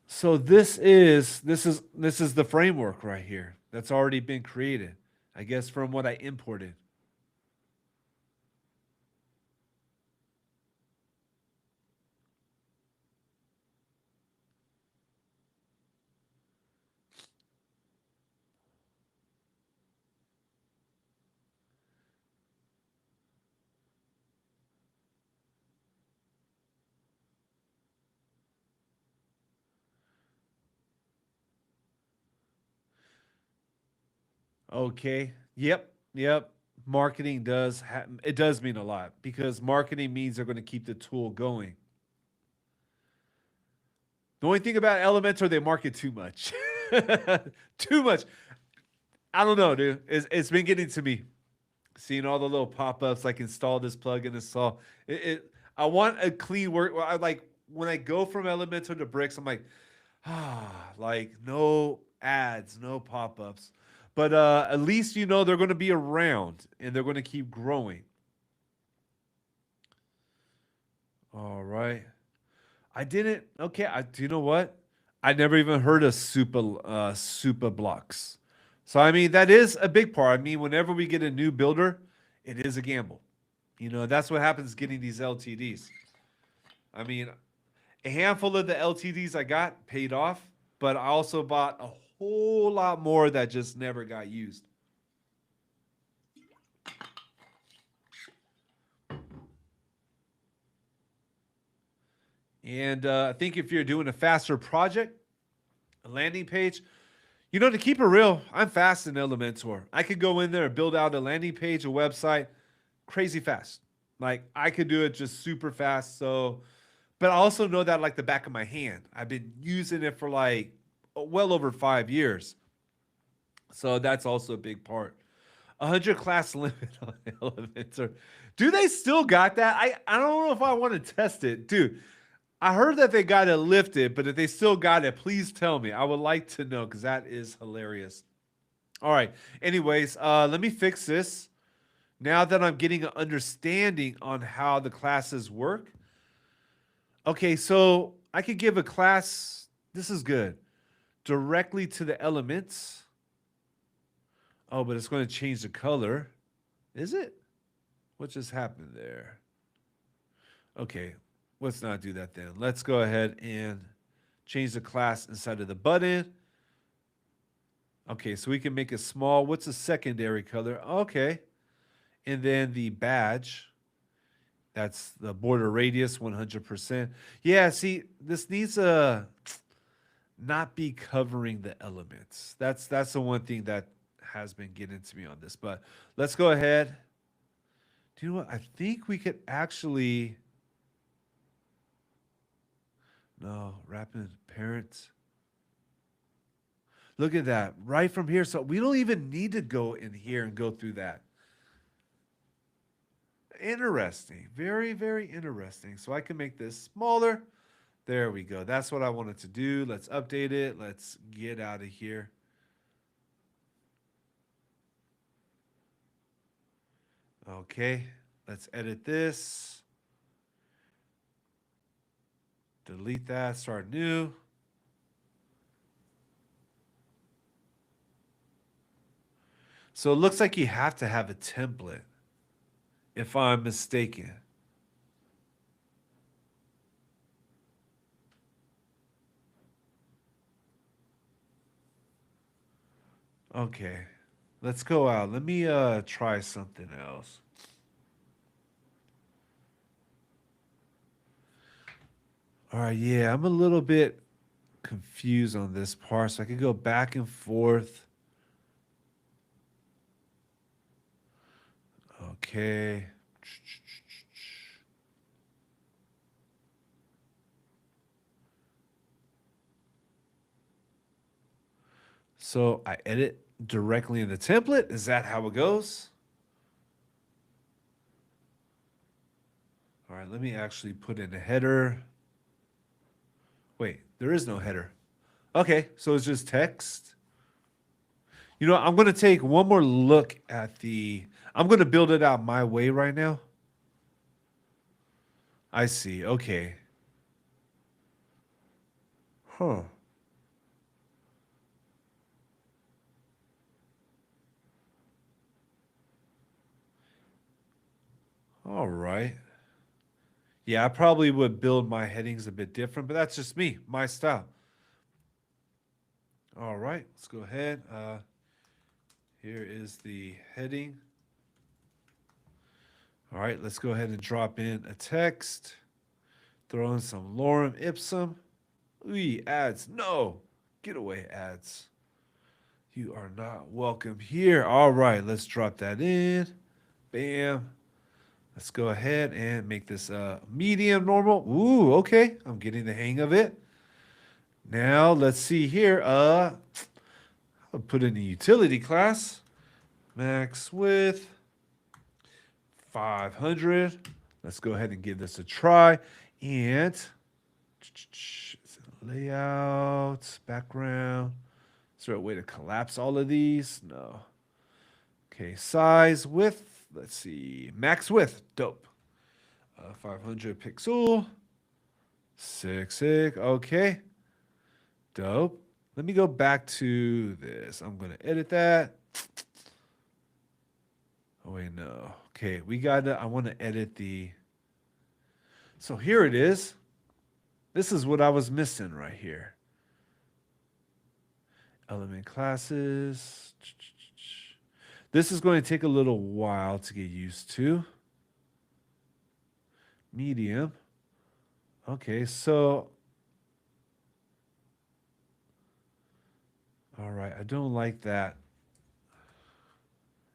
So this is the framework right here that's already been created. I guess from what I imported. Okay. Yep. Yep. Marketing it does mean a lot because marketing means they're going to keep the tool going. The only thing about Elementor, they market too much. Too much. I don't know, dude. It's been getting to me. Seeing all the little pop-ups like install this plugin, install I want a clean work. I like when I go from Elementor to Bricks, I'm like no ads, no pop-ups. But at least you know they're going to be around and they're going to keep growing. All right. I didn't. Okay. Do you know what? I never even heard of super blocks. So I mean that is a big part. I mean, whenever we get a new builder, it is a gamble. You know, that's what happens getting these LTDs. I mean, a handful of the LTDs I got paid off, but I also bought a whole lot more that just never got used. And I think if you're doing a faster project, a landing page, you know, to keep it real, I'm fast in Elementor. I could go in there and build out a landing page, a website, crazy fast. Like I could do it just super fast. So, but I also know that like the back of my hand. I've been using it for like well over 5 years. So that's also a big part. 100 class limit on Elementor. Do they still got that? I don't know if I want to test it. Dude, I heard that they got it lifted, but if they still got it, please tell me. I would like to know because that is hilarious. All right. Anyways, let me fix this. Now that I'm getting an understanding on how the classes work. Okay, so I could give a class, this is good, directly to the elements. Oh, but it's going to change the color. Is it? What just happened there? Okay, let's not do that then. Let's go ahead and change the class inside of the button. Okay, so we can make it small. What's the secondary color? Okay. And then the badge. That's the border radius, 100%. Yeah, see, this needs to not be covering the elements. That's the one thing that has been getting to me on this. But let's go ahead. Do you know what? I think we could actually. No, rapid parents. Look at that right from here. So we don't even need to go in here and go through that. Interesting. Very, very interesting. So I can make this smaller. There we go. That's what I wanted to do. Let's update it. Let's get out of here. Okay. Let's edit this. Delete that. Start new. So it looks like you have to have a template, if I'm mistaken. Okay, let's go out. Let me try something else. All right, yeah, I'm a little bit confused on this part, so I could go back and forth. Okay. So I edit directly in the template. Is that how it goes? All right, let me actually put in a header. Wait, there is no header. Okay, so it's just text. You know, I'm going to take one more look at I'm going to build it out my way right now. I see. Okay. Huh. All right. Yeah, I probably would build my headings a bit different, but that's just me, my style. All right, let's go ahead. Here is the heading. All right, let's go ahead and drop in a text. Throw in some lorem ipsum. Ooh, ads. No. Get away, ads. You are not welcome here. All right, let's drop that in. Bam. Let's go ahead and make this medium normal. Ooh, okay. I'm getting the hang of it. Now, let's see here. I'll put in a utility class. Max width 500. Let's go ahead and give this a try. And layout, background. Is there a way to collapse all of these? No. Okay, size, width. Let's see. Max width. Dope. 500 pixel. 6. Okay. Dope. Let me go back to this. I'm going to edit that. Oh, wait, no. Okay, I want to edit the. So here it is. This is what I was missing right here. Element classes. This is going to take a little while to get used to. Medium. Okay, so. All right, I don't like that.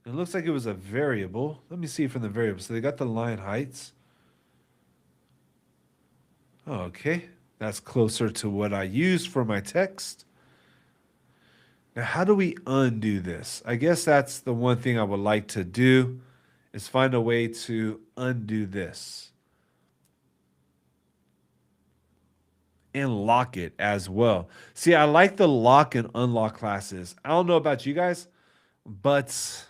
It looks like it was a variable. Let me see from the variable. So they got the line heights. Okay, that's closer to what I used for my text. Now, how do we undo this? I guess that's the one thing I would like to do is find a way to undo this. And lock it as well. See, I like the lock and unlock classes. I don't know about you guys, but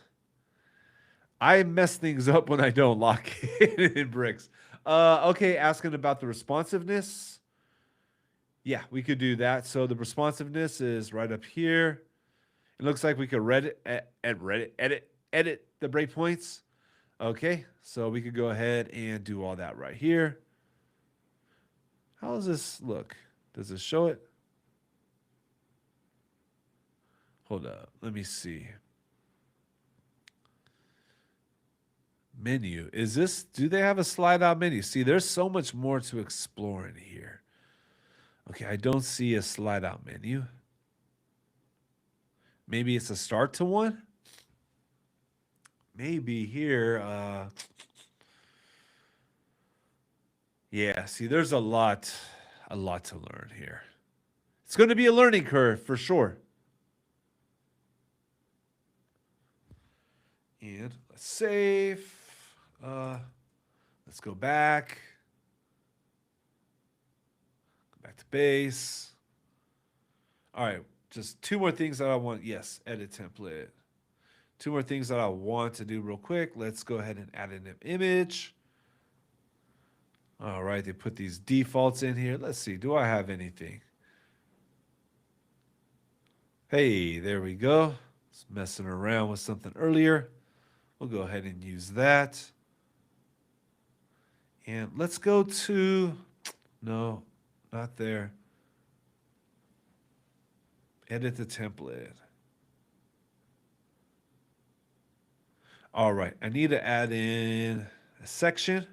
I mess things up when I don't lock it in bricks. Okay, asking about the responsiveness. Yeah, we could do that. So the responsiveness is right up here. It looks like we could edit the breakpoints. Okay, so we could go ahead and do all that right here. How does this look? Does it show it? Hold up, let me see. Menu. Do they have a slide out menu? See, there's so much more to explore in here. Okay, I don't see a slide out menu. Maybe it's a start to one? Maybe here. Yeah, see, there's a lot to learn here. It's going to be a learning curve for sure. And let's save. Let's go back. Go back to base. All right, just two more things that I want. Yes, edit template. Two more things that I want to do real quick. Let's go ahead and add an image. All right, they put these defaults in here. Let's see, do I have anything? Hey, there we go. Messing around with something earlier. We'll go ahead and use that. And let's go to, no, not there. Edit the template. All right, I need to add in a section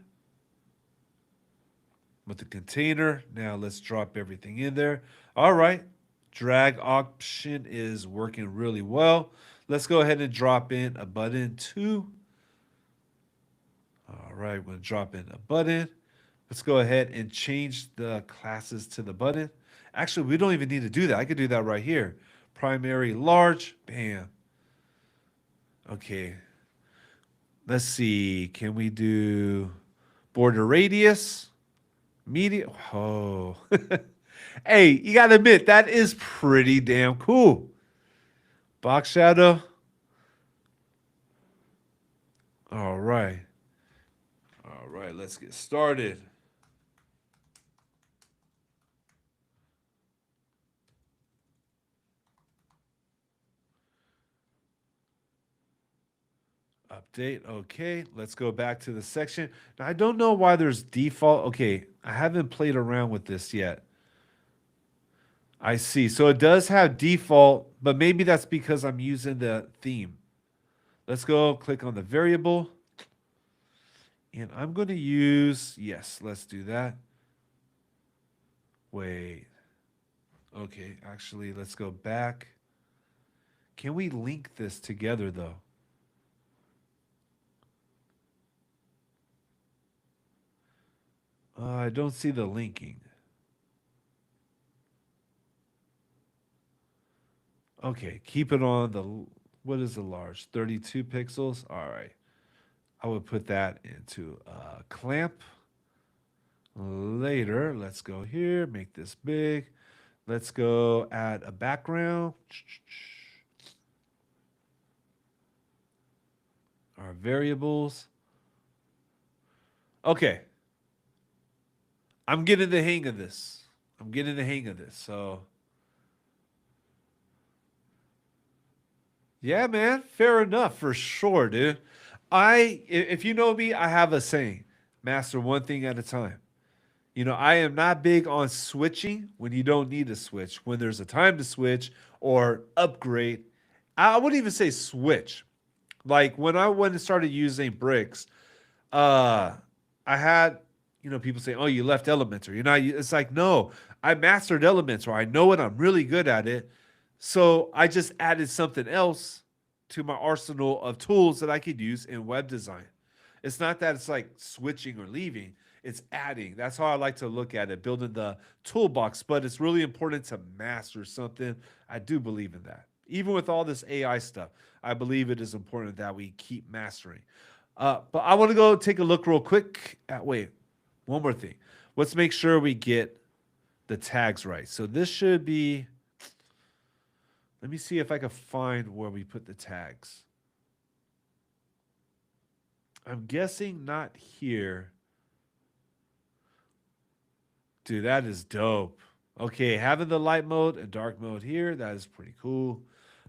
with the container. Now let's drop everything in there. All right, drag option is working really well. Let's go ahead and drop in a button too. All right, we're gonna drop in a button. Let's go ahead and change the classes to the button. Actually, we don't even need to do that. I could do that right here. Primary large, bam. Okay. Let's see. Can we do border radius? Medium. Oh. Hey, you gotta admit, that is pretty damn cool. Box shadow. All right. All right, let's get started. Update. Okay, let's go back to the section. Now, I don't know why there's default. Okay, I haven't played around with this yet. I see. So it does have default, but maybe that's because I'm using the theme. Let's go click on the variable. And I'm going to use, yes, let's do that. Wait. Okay, actually, let's go back. Can we link this together, though? I don't see the linking. Okay, keep it on the, what is the large? 32 pixels? All right. I would put that into a clamp. Later, let's go here, make this big. Let's go add a background. Our variables. Okay. I'm getting the hang of this. I'm getting the hang of this. So, yeah, man, fair enough for sure, dude. If you know me, I have a saying: master one thing at a time. You know, I am not big on switching when you don't need to switch. When there's a time to switch or upgrade, I wouldn't even say switch. Like when I went and started using bricks, uh, I had, you know, people say, "Oh, you left Elementor." You know, it's like, no, I mastered Elementor. I know it. I'm really good at it. So I just added something else to my arsenal of tools that I could use in web design. It's not that it's like switching or leaving, it's adding. That's how I like to look at it, building the toolbox. But it's really important to master something. I do believe in that. Even with all this AI stuff, I believe it is important that we keep mastering. But I want to go take a look real quick at, wait, one more thing. Let's make sure we get the tags right. So this should be, let me see if I can find where we put the tags. I'm guessing not here. Dude, that is dope. Okay, having the light mode and dark mode here, that is pretty cool.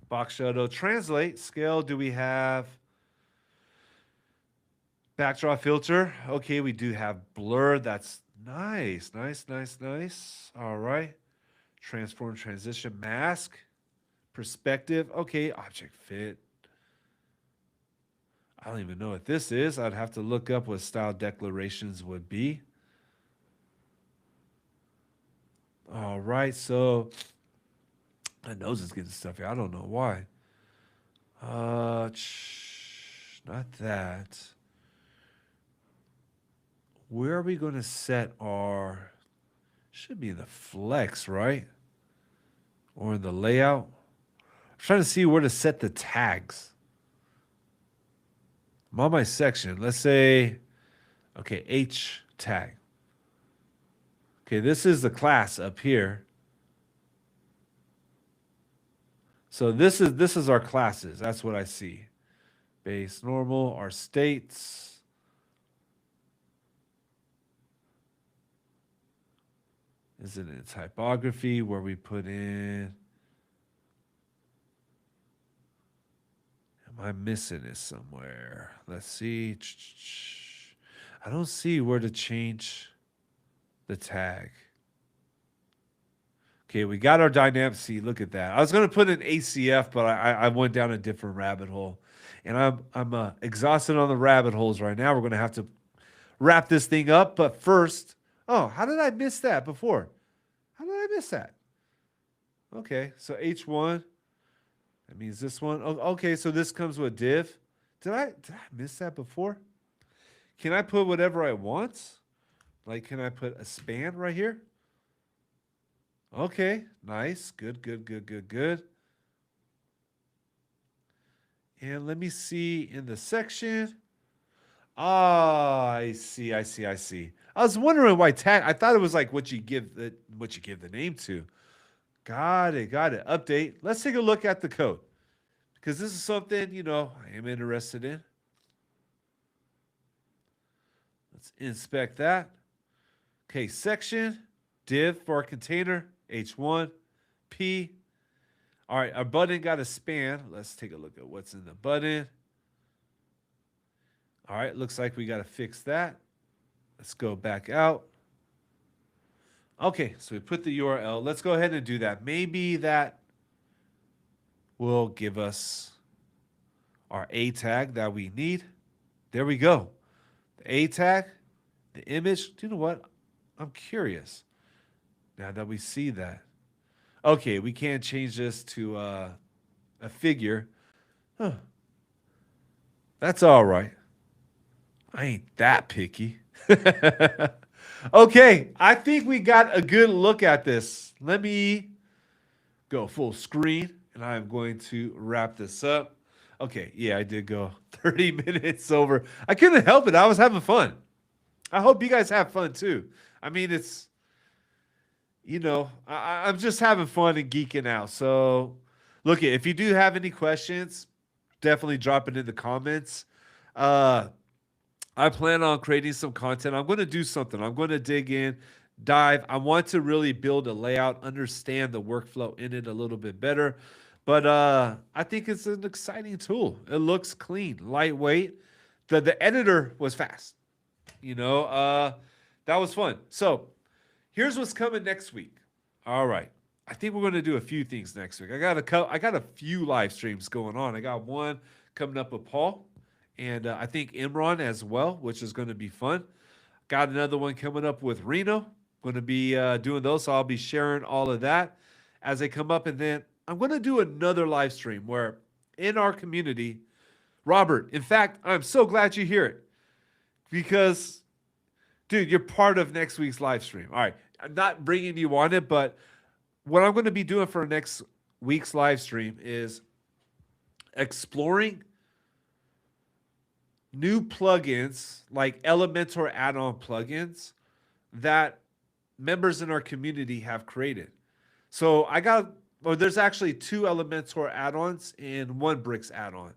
Box shadow, translate, scale, do we have backdrop filter? Okay, we do have blur. That's nice, nice, nice, nice. All right. Transform, transition, mask, perspective. Okay, object fit. I don't even know what this is. I'd have to look up what style declarations would be. All right, so my nose is getting stuffy. I don't know why. Not that. Where are we going to set our? Should be in the flex, right? Or in the layout. I'm trying to see where to set the tags. I'm on my section. Let's say, okay, H tag. Okay, this is the class up here. So this is our classes. That's what I see. Base, normal, our states. Is it in typography where we put in? Am I missing it somewhere? Let's see. I don't see where to change the tag. Okay, we got our dynamic. See, look at that. I was going to put an ACF, but I went down a different rabbit hole. And I'm exhausted on the rabbit holes right now. We're going to have to wrap this thing up. But first, oh, how did I miss that before? How did I miss that? Okay, so H1. That means this one. Oh, okay, so this comes with div. Did I miss that before? Can I put whatever I want? Like, can I put a span right here? Okay, nice. Good, good, good, good, good. And let me see in the section. Ah, I see, I see, I see. I was wondering why tag. I thought it was like what you give the name to. Got it, got it. Update. Let's take a look at the code because this is something I am interested in. Let's inspect that. Okay, section div for our container H1 P. All right, our button got a span. Let's take a look at what's in the button. All right, looks like we got to fix that. Let's go back out. Okay, so we put the URL. Let's go ahead and do that. Maybe that will give us our A tag that we need. There we go. The A tag, the image. Do you know what? I'm curious. Now that we see that. Okay, we can't change this to a figure. Huh. That's all right. I ain't that picky. Okay, I think we got a good look at this. Let me go full screen, and I'm going to wrap this up. Okay, yeah, I did go 30 minutes over. I couldn't help it. I was having fun. I hope you guys have fun too. I mean, it's, I'm just having fun and geeking out. So, look, if you do have any questions, definitely drop it in the comments. I plan on creating some content. I'm going to do something. I'm going to dig in, dive. I want to really build a layout, understand the workflow in it a little bit better. But I think it's an exciting tool. It looks clean, lightweight. The editor was fast. That was fun. So here's what's coming next week. All right. I think we're going to do a few things next week. I got a few live streams going on. I got one coming up with Paul. And I think Imran as well, which is going to be fun. Got another one coming up with Reno. Going to be doing those, so I'll be sharing all of that as they come up. And then I'm going to do another live stream where in our community, Robert, in fact, I'm so glad you hear it because, dude, you're part of next week's live stream. All right, I'm not bringing you on it, but what I'm going to be doing for next week's live stream is exploring new plugins like Elementor add-on plugins that members in our community have created. So there's actually 2 Elementor add-ons and 1 Bricks add-on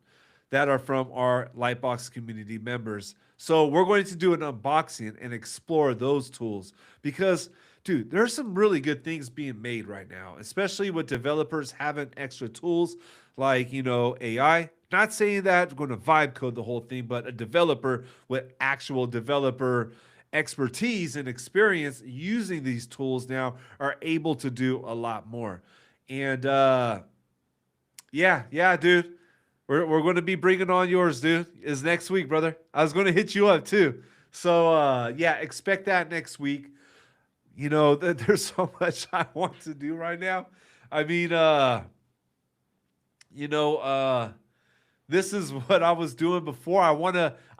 that are from our Lytbox community members. So we're going to do an unboxing and explore those tools because, dude, there's some really good things being made right now, especially with developers having extra tools like, AI. Not saying that we're going to vibe code the whole thing, but a developer with actual developer expertise and experience using these tools now are able to do a lot more. And yeah, dude, we're going to be bringing on yours, dude. Is next week, brother. I was going to hit you up too. So yeah, expect that next week. There's so much I want to do right now. I mean, this is what I was doing before. I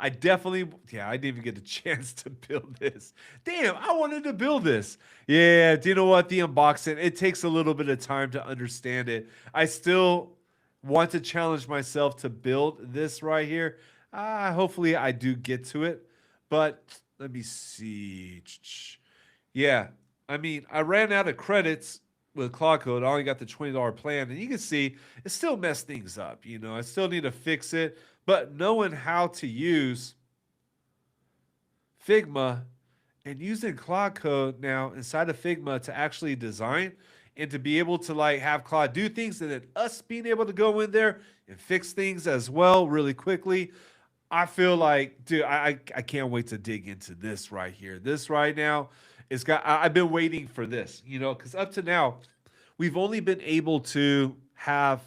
didn't even get a chance to build this. Damn, I wanted to build this. Yeah, do you know what? The unboxing, it takes a little bit of time to understand it. I still want to challenge myself to build this right here. Hopefully I do get to it. But let me see. Yeah, I mean, I ran out of credits with Claude Code. I only got the $20 plan, and you can see it still messed things up. I still need to fix it, but knowing how to use Figma and using Claude Code now inside of Figma to actually design and to be able to like have Claude do things and then us being able to go in there and fix things as well really quickly. I feel like, dude, I can't wait to dig into this right here. This right now, I've been waiting for this, because up to now, we've only been able to have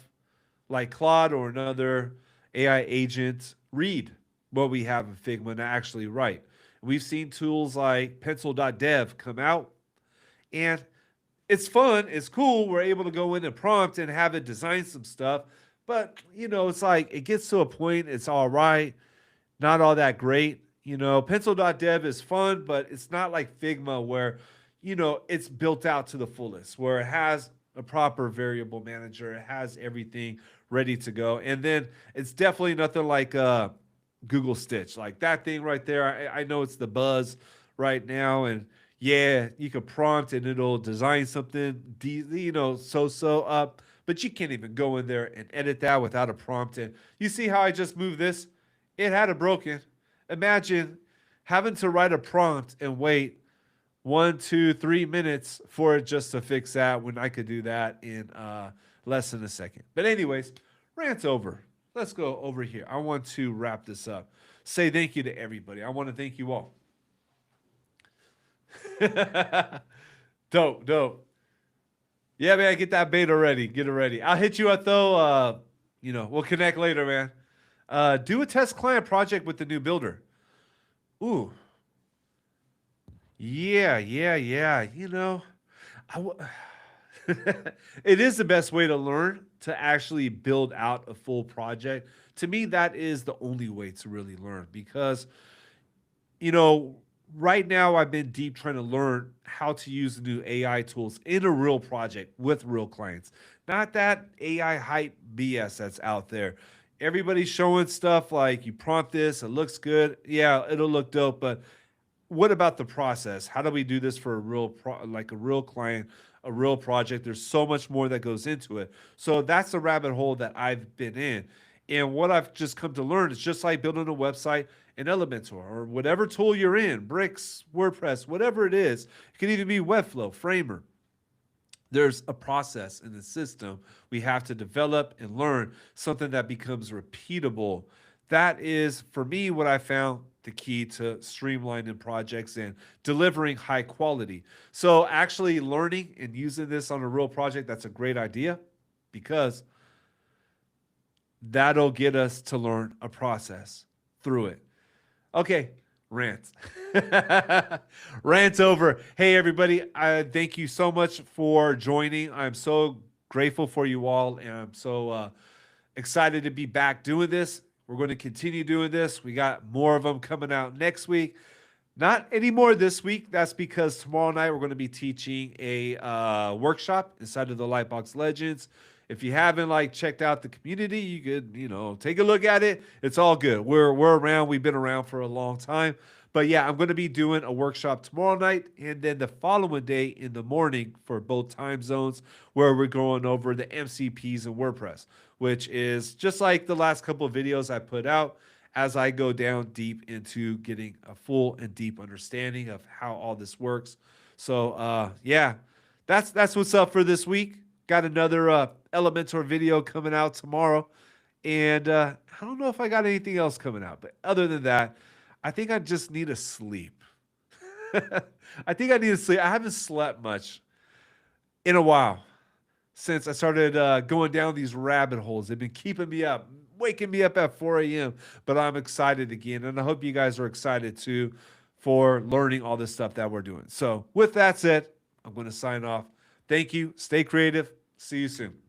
like Claude or another AI agent read what we have in Figma and actually write. We've seen tools like pencil.dev come out, and it's fun, it's cool. We're able to go in and prompt and have it design some stuff. But, it's like it gets to a point, it's all right, not all that great. Pencil.dev is fun, but it's not like Figma where, it's built out to the fullest, where it has a proper variable manager, it has everything ready to go. And then it's definitely nothing like Google Stitch. Like that thing right there, I know it's the buzz right now. And yeah, you can prompt and it'll design something, so up, but you can't even go in there and edit that without a prompt. And you see how I just moved this? It had it broken. Imagine having to write a prompt and wait 1, 2, 3 minutes for it just to fix that when I could do that in less than a second. But anyways, rant's over. Let's go over here. I want to wrap this up. Say thank you to everybody. I want to thank you all. Dope. Yeah, man, get that beta ready. Get it ready. I'll hit you up though. We'll connect later, man. Do a test client project with the new builder. Ooh. Yeah. It is the best way to learn, to actually build out a full project. To me, that is the only way to really learn because, right now I've been deep trying to learn how to use the new AI tools in a real project with real clients. Not that AI hype BS that's out there. Everybody's showing stuff like you prompt this, it looks good. Yeah, it'll look dope, but what about the process? How do we do this for a real a real client, a real project? There's so much more that goes into it. So that's the rabbit hole that I've been in. And what I've just come to learn is just like building a website in Elementor or whatever tool you're in, Bricks, WordPress, whatever it is. It can even be Webflow, Framer. There's a process in the system we have to develop and learn, something that becomes repeatable. That is, for me, what I found the key to streamlining projects and delivering high quality. So actually learning and using this on a real project, that's a great idea because that'll get us to learn a process through it. Okay, rant. Rant over. Hey, everybody, I thank you so much for joining. I'm so grateful for you all, and I'm so excited to be back doing this. We're going to continue doing this. We got more of them coming out next week. Not anymore this week. That's because tomorrow night we're going to be teaching a workshop inside of the Lytbox Legends. If you haven't checked out the community, you could, take a look at it. It's all good. We're around. We've been around for a long time. But yeah, I'm going to be doing a workshop tomorrow night and then the following day in the morning for both time zones where we're going over the MCPs and WordPress, which is just like the last couple of videos I put out as I go down deep into getting a full and deep understanding of how all this works. So yeah, that's what's up for this week. Got another Elementor video coming out tomorrow. And I don't know if I got anything else coming out. But other than that, I think I just need to sleep. I think I need to sleep. I haven't slept much in a while since I started going down these rabbit holes. They've been keeping me up, waking me up at 4 a.m. But I'm excited again. And I hope you guys are excited too for learning all this stuff that we're doing. So with that said, I'm going to sign off. Thank you. Stay creative. See you soon.